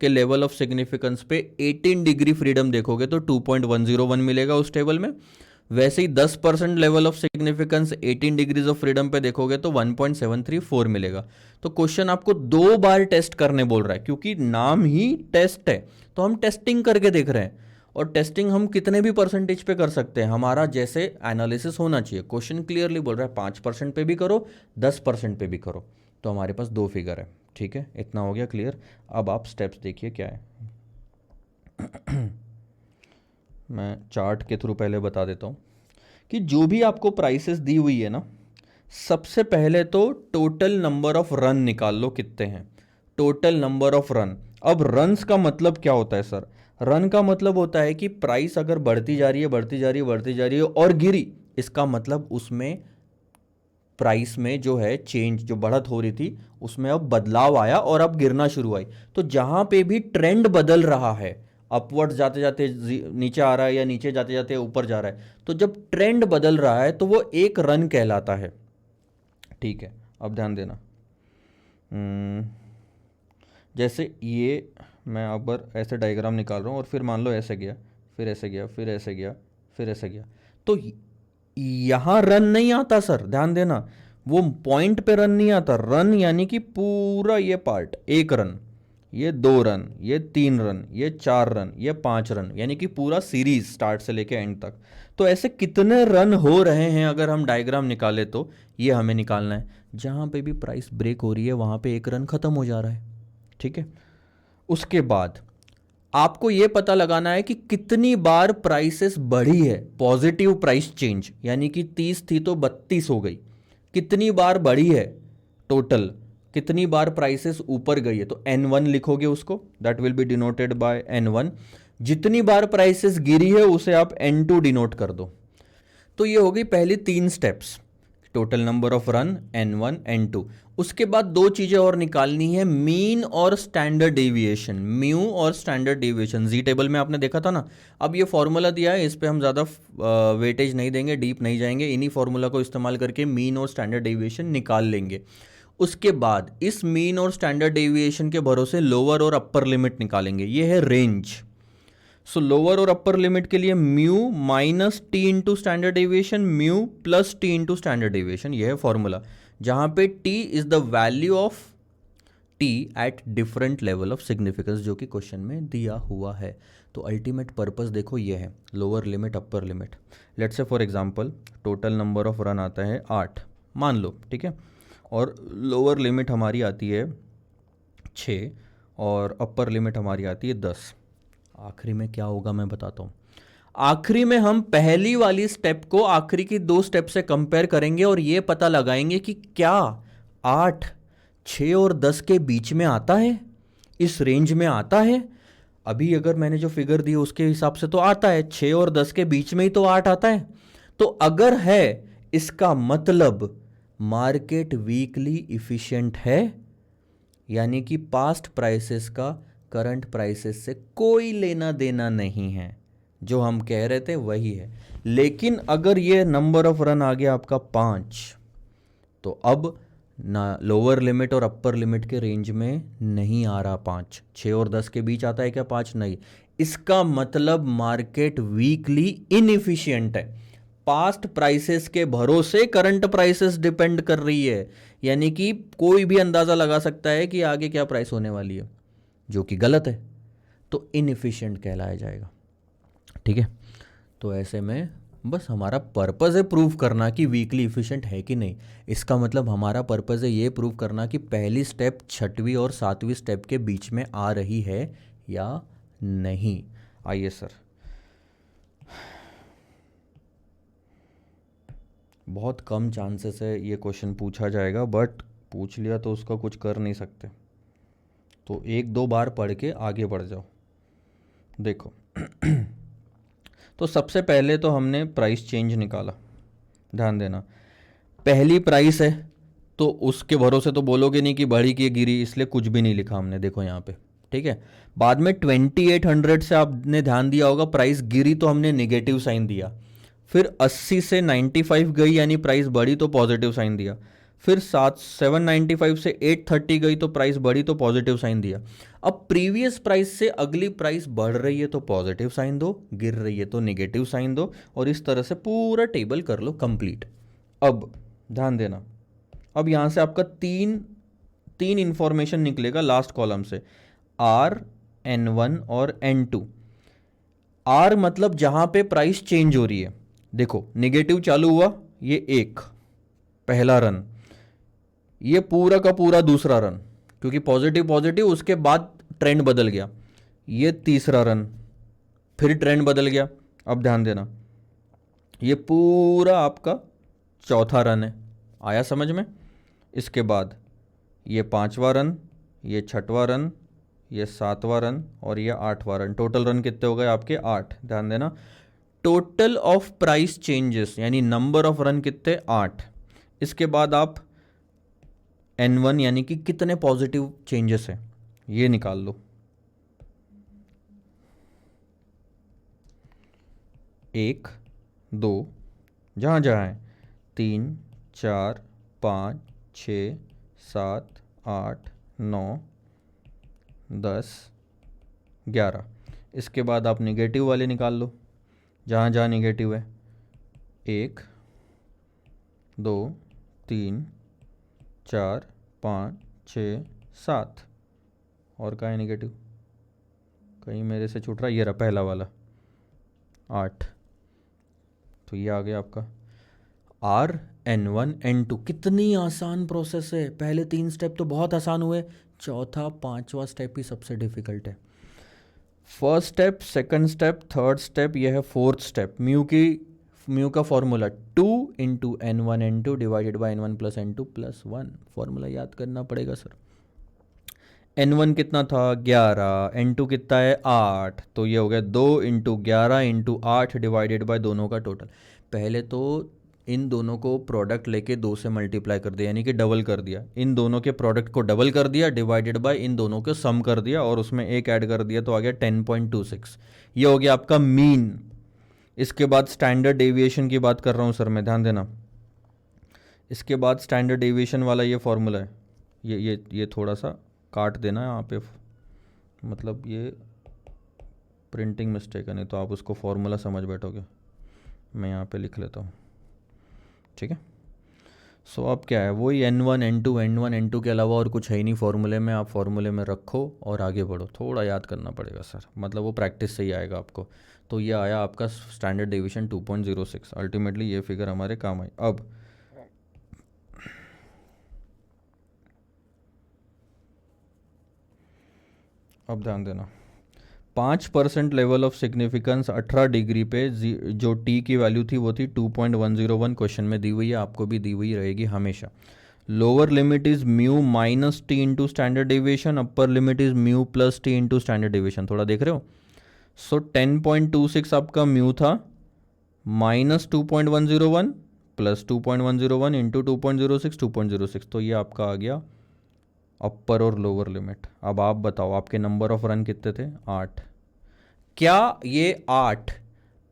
के लेवल ऑफ सिग्निफिकेंस पे 18 डिग्री फ्रीडम देखोगे तो 2.101 मिलेगा उस टेबल में। वैसे ही 10% level of significance 18 degrees of freedom पे देखोगे तो 1.734 मिलेगा। तो क्वेश्चन आपको 2 बार टेस्ट करने बोल रहा है, क्योंकि नाम ही टेस्ट है तो हम टेस्टिंग करके देख रहे हैं। और टेस्टिंग हम कितने भी परसेंटेज पे कर सकते हैं, हमारा जैसे एनालिसिस होना चाहिए। क्वेश्चन क्लियरली बोल रहा है 5% पे भी करो, 10% पे भी करो। तो हमारे पास 2 फिगर है, ठीक है। इतना हो गया क्लियर। अब आप स्टेप्स देखिए क्या है। मैं चार्ट के थ्रू पहले बता देता हूँ कि जो भी आपको प्राइसेस दी हुई है ना, सबसे पहले तो टोटल नंबर ऑफ रन निकाल लो कितने हैं, टोटल नंबर ऑफ रन। अब रन्स का मतलब क्या होता है सर, रन का मतलब होता है कि प्राइस अगर बढ़ती जा रही है और गिरी, इसका मतलब उसमें प्राइस में जो है चेंज, जो बढ़त हो रही थी उसमें अब बदलाव आया और अब गिरना शुरू हुई। तो जहां पे भी ट्रेंड बदल रहा है, अपवर्ड जाते जाते नीचे आ रहा है या नीचे जाते जाते ऊपर जा रहा है, तो जब ट्रेंड बदल रहा है तो वो एक रन कहलाता है, ठीक है। अब ध्यान देना, जैसे ये मैं अब ऐसे डायग्राम निकाल रहा हूँ और फिर मान लो ऐसे गया, फिर ऐसे गया, फिर ऐसे गया, फिर ऐसे गया, तो यहां रन नहीं आता सर, ध्यान देना, वो पॉइंट पे रन नहीं आता। रन यानी कि पूरा ये पार्ट, 1 रन, ये 2 रन, ये 3 रन, ये 4 रन, ये 5 रन, यानी कि पूरा सीरीज स्टार्ट से लेके एंड तक। तो ऐसे कितने रन हो रहे हैं अगर हम डायग्राम निकाले तो ये हमें निकालना है। जहां पे भी प्राइस ब्रेक हो रही है वहां पे 1 रन खत्म हो जा रहा है, ठीक है। उसके बाद आपको यह पता लगाना है कि कितनी बार प्राइसेस बढ़ी है, पॉजिटिव प्राइस चेंज, यानी कि 30 थी तो 32 हो गई, कितनी बार बढ़ी है टोटल, कितनी बार प्राइसेस ऊपर गई है, तो N1 लिखोगे उसको, that will be denoted by N1। जितनी बार प्राइसेस गिरी है उसे आप N2 डिनोट कर दो। तो ये हो गई पहली 3 steps, total number of run n1 n2। उसके बाद दो चीजें और निकालनी है, मीन और स्टैंडर्ड डेविएशन। म्यू और स्टैंडर्ड डेविएशन जी टेबल में आपने देखा था ना। अब ये फॉर्मूला दिया है, इस पे हम ज़्यादा वेटेज नहीं देंगे, डीप नहीं जाएंगे, इन्हीं फॉर्मूला को इस्तेमाल करके मीन और स्टैंडर्ड डेविएशन निकाल लेंगे। उसके बाद इस मीन और स्टैंडर्ड डेविएशन के भरोसे लोअर और अपर लिमिट निकालेंगे, ये है रेंज। सो लोअर और अपर लिमिट के लिए mu minus T into standard deviation, mu plus T into standard deviation, यह है फॉर्मूला, जहां पे T is the value of T at different level of significance, जो कि क्वेश्चन में दिया हुआ है। तो अल्टीमेट पर्पस देखो ये है, lower limit upper limit. Let's say for example total number of run आता है 8 मान लो, ठीक है, और लोअर लिमिट हमारी आती है 6 और अपर लिमिट हमारी आती है 10। आखिरी में क्या होगा मैं बताता हूँ। आखिरी में हम पहली वाली स्टेप को आखिरी की दो स्टेप से कंपेयर करेंगे और ये पता लगाएंगे कि क्या 8 6 और 10 के बीच में आता है, इस रेंज में आता है। अभी अगर मैंने जो फिगर दी उसके हिसाब से तो आता है, 6 और 10 के बीच में ही तो 8 आता है। तो अगर है, इसका मतलब मार्केट वीकली इफिशिएंट है, यानी कि पास्ट प्राइसेस का करंट प्राइसेस से कोई लेना देना नहीं है। जो हम कह रहे थे वही है। लेकिन अगर ये नंबर ऑफ रन आ गया आपका 5, तो अब ना लोअर लिमिट और अपर लिमिट के रेंज में नहीं आ रहा 5, 6 और 10 के बीच आता है क्या 5? नहीं। इसका मतलब मार्केट वीकली इनएफिशिएंट है, पास्ट प्राइसेस के भरोसे करंट प्राइसेस डिपेंड कर रही है, यानी कि कोई भी अंदाजा लगा सकता है कि आगे क्या प्राइस होने वाली है, जो कि गलत है, तो इनएफिशिएंट कहलाया जाएगा। ठीक है, तो ऐसे में बस हमारा पर्पज़ है प्रूव करना कि वीकली इफिशिएंट है कि नहीं। इसका मतलब हमारा पर्पज़ है ये प्रूव करना कि पहली स्टेप 6वीं और 7वीं स्टेप के बीच में आ रही है या नहीं। आइए सर, बहुत कम चांसेस है ये क्वेश्चन पूछा जाएगा, बट पूछ लिया तो उसका कुछ कर नहीं सकते, तो एक दो बार पढ़ के आगे बढ़ जाओ। देखो तो सबसे पहले तो हमने प्राइस चेंज निकाला, ध्यान देना। पहली प्राइस है तो उसके भरोसे तो बोलोगे नहीं कि बढ़ी कि गिरी, इसलिए कुछ भी नहीं लिखा हमने, देखो यहाँ पे, ठीक है। बाद में 2800 से आपने ध्यान दिया होगा प्राइस गिरी तो हमने नेगेटिव साइन दिया, फिर 80 से 95 गई यानी प्राइस बढ़ी तो पॉजिटिव साइन दिया, फिर 795 से 830 गई तो प्राइस बढ़ी तो पॉजिटिव साइन दिया। अब प्रीवियस प्राइस से अगली प्राइस बढ़ रही है तो पॉजिटिव साइन दो, गिर रही है तो नेगेटिव साइन दो, और इस तरह से पूरा टेबल कर लो कंप्लीट। अब ध्यान देना, अब यहाँ से आपका तीन इंफॉर्मेशन निकलेगा लास्ट कॉलम से, आर, N1 और N2। आर मतलब जहाँ पे प्राइस चेंज हो रही है, देखो नेगेटिव चालू हुआ ये एक पहला रन, ये पूरा का पूरा दूसरा रन, क्योंकि पॉजिटिव पॉजिटिव उसके बाद ट्रेंड बदल गया, ये तीसरा रन, फिर ट्रेंड बदल गया। अब ध्यान देना, ये पूरा आपका चौथा रन है, आया समझ में। इसके बाद ये 5वां रन, ये 6वां रन, ये 7वां रन और ये 8वां रन। टोटल रन कितने हो गए आपके 8। ध्यान देना, टोटल ऑफ प्राइस चेंजेस यानी नंबर ऑफ रन कितने 8। इसके बाद आप N1 यानी कि कितने पॉजिटिव चेंजेस हैं ये निकाल लो। 1 2 जहाँ जहाँ है, 3 4 5 6 7 8 9 10 11। इसके बाद आप निगेटिव वाले निकाल लो, जहाँ जहाँ निगेटिव है, 1 2 3 4 5 6 7, और कहाँ है निगेटिव, कहीं मेरे से छूट रहा, ये रहा पहला वाला 8। तो ये आ गया आपका R, N1 N2। कितनी आसान प्रोसेस है, पहले 3 स्टेप तो बहुत आसान हुए, चौथा 5वां स्टेप ही सबसे डिफिकल्ट है। First step, second step, third step, यह है फोर्थ स्टेप। म्यू का formula 2 into N1 N2 divided by N1 plus N2 plus 1। Formula याद करना पड़ेगा सर। N1 कितना था 11, N2 कितना है 8, तो ये हो गया 2 इंटू 11 इंटू 8 डिवाइडेड बाय दोनों का टोटल। पहले तो इन दोनों को प्रोडक्ट लेके 2 से मल्टीप्लाई कर दिया, यानी कि डबल कर दिया, इन दोनों के प्रोडक्ट को डबल कर दिया, डिवाइडेड बाय इन दोनों के सम कर दिया और उसमें एक ऐड कर दिया, तो आ गया 10.26। ये हो गया आपका मीन। इसके बाद स्टैंडर्ड डेविएशन की बात कर रहा हूँ सर मैं, ध्यान देना। इसके बाद स्टैंडर्ड डेविएशन वाला ये फॉर्मूला है, ये थोड़ा सा काट देना यहाँ पे, मतलब ये प्रिंटिंग मिस्टेक है, नहीं तो आप उसको फॉर्मूला समझ बैठोगे। मैं यहाँ पे लिख लेता हूँ, ठीक है। सो अब क्या है, वही N1 N2 के अलावा और कुछ है ही नहीं फॉर्मूले में। आप फॉर्मूले में रखो और आगे बढ़ो, थोड़ा याद करना पड़ेगा सर, मतलब वो प्रैक्टिस से ही आएगा आपको। तो ये आया आपका स्टैंडर्ड डेविएशन 2.06। अल्टीमेटली ये फिगर हमारे काम आई। अब ध्यान देना, 5% लेवल ऑफ सिग्निफिकेंस 18 डिग्री पे जो टी की वैल्यू थी वो थी 2.101, क्वेश्चन में दी हुई है, आपको भी दी हुई रहेगी हमेशा। Lower limit is mu minus T into standard deviation, upper limit is mu plus T into standard deviation. थोड़ा देख रहे हो। सो 10.26 आपका म्यू था, माइनस 2.101 प्लस 2.101 इंटू 2.06, 2.06, तो ये आपका आ गया अपर और लोअर लिमिट। अब आप बताओ आपके नंबर ऑफ रन कितने थे? 8। क्या ये 8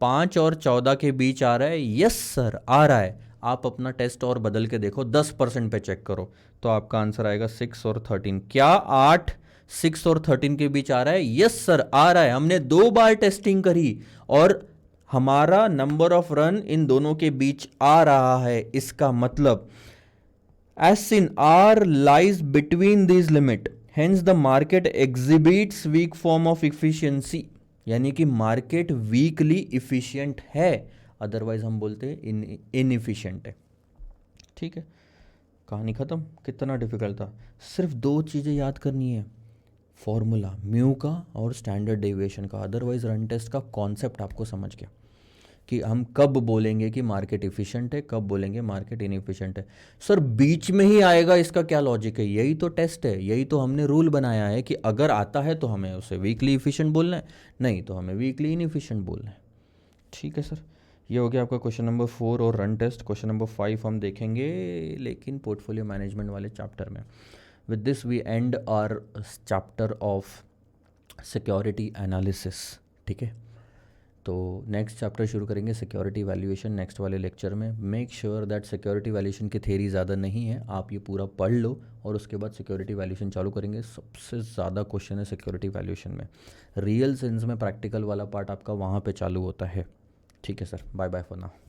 5 और 14 के बीच आ रहा है? यस सर आ रहा है। आप अपना टेस्ट और बदल के देखो, 10% पे चेक करो, तो आपका आंसर आएगा 6 और 13। क्या 8 6 और 13 के बीच आ रहा है? यस सर आ रहा है। हमने 2 बार टेस्टिंग करी और हमारा नंबर ऑफ रन इन दोनों के बीच आ रहा है। इसका मतलब as sin R lies between these limit, hence the market exhibits weak form of efficiency, यानी कि मार्केट वीकली इफिशियंट है, अदरवाइज हम बोलते हैं इनएफिशिएंट है। ठीक है, कहानी खत्म। कितना डिफिकल्ट था, सिर्फ 2 चीज़ें याद करनी है, फॉर्मूला म्यू का और स्टैंडर्ड डेविएशन का, अदरवाइज रन टेस्ट का कॉन्सेप्ट आपको समझ गया कि हम कब बोलेंगे कि मार्केट इफिशिएंट है, कब बोलेंगे मार्केट इनएफिशिएंट है। सर बीच में ही आएगा, इसका क्या लॉजिक है? यही तो टेस्ट है, यही तो हमने रूल बनाया है कि अगर आता है तो हमें उसे वीकली इफिशिएंट बोलना है, नहीं तो हमें वीकली इनएफिशिएंट बोलना है। ठीक है सर, ये हो गया आपका क्वेश्चन नंबर 4 और रन टेस्ट। क्वेश्चन नंबर 5 हम देखेंगे लेकिन पोर्टफोलियो मैनेजमेंट वाले चैप्टर में। With this we end our chapter of security analysis. ठीक है, तो नेक्स्ट चैप्टर शुरू करेंगे सिक्योरिटी वैल्यूएशन नेक्स्ट वाले लेक्चर में। Make sure that security valuation की थ्योरी ज़्यादा नहीं है, आप ये पूरा पढ़ लो और उसके बाद सिक्योरिटी वैल्यूएशन चालू करेंगे। सबसे ज़्यादा क्वेश्चन है सिक्योरिटी वैल्यूएशन में, रियल सेंस में प्रैक्टिकल वाला पार्ट आपका वहाँ पे चालू होता है। ठीक है sir, bye bye for now.